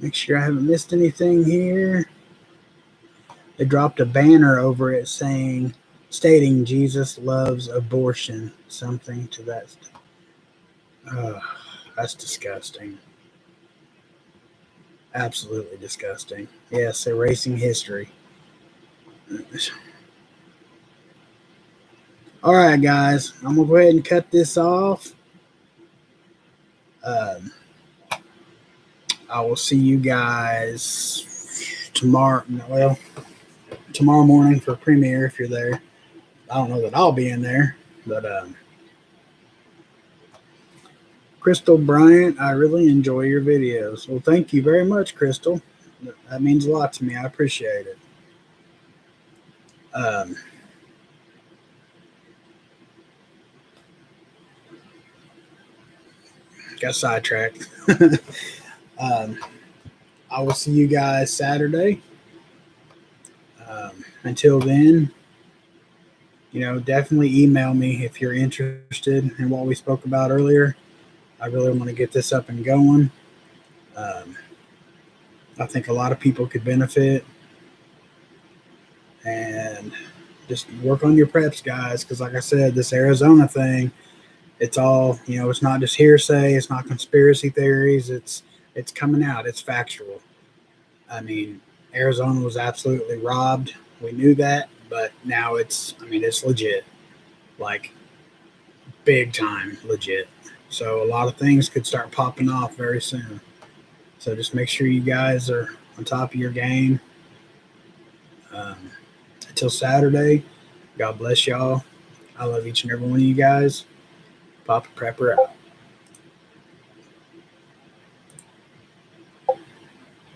Speaker 1: Make sure I haven't missed anything here. They dropped a banner over it stating Jesus loves abortion. Something to that. That's disgusting. Absolutely disgusting. Yes, erasing history. All right, guys. I'm going to go ahead and cut this off. I will see you guys tomorrow. Well, tomorrow morning for premiere if you're there. I don't know that I'll be in there, but Crystal Bryant, I really enjoy your videos. Well, thank you very much, Crystal. That means a lot to me. I appreciate it. Got sidetracked. I will see you guys Saturday. Until then, definitely email me if you're interested in what we spoke about earlier. I really want to get this up and going. I think a lot of people could benefit. And just work on your preps, guys, because like I said, this Arizona thing, it's all, it's not just hearsay, it's not conspiracy theories, it's coming out, it's factual. I mean, Arizona was absolutely robbed. We knew that, but now it's legit. Like, big time legit. So a lot of things could start popping off very soon. So just make sure you guys are on top of your game. Until Saturday, God bless y'all. I love each and every one of you guys. Poppa Prepper out.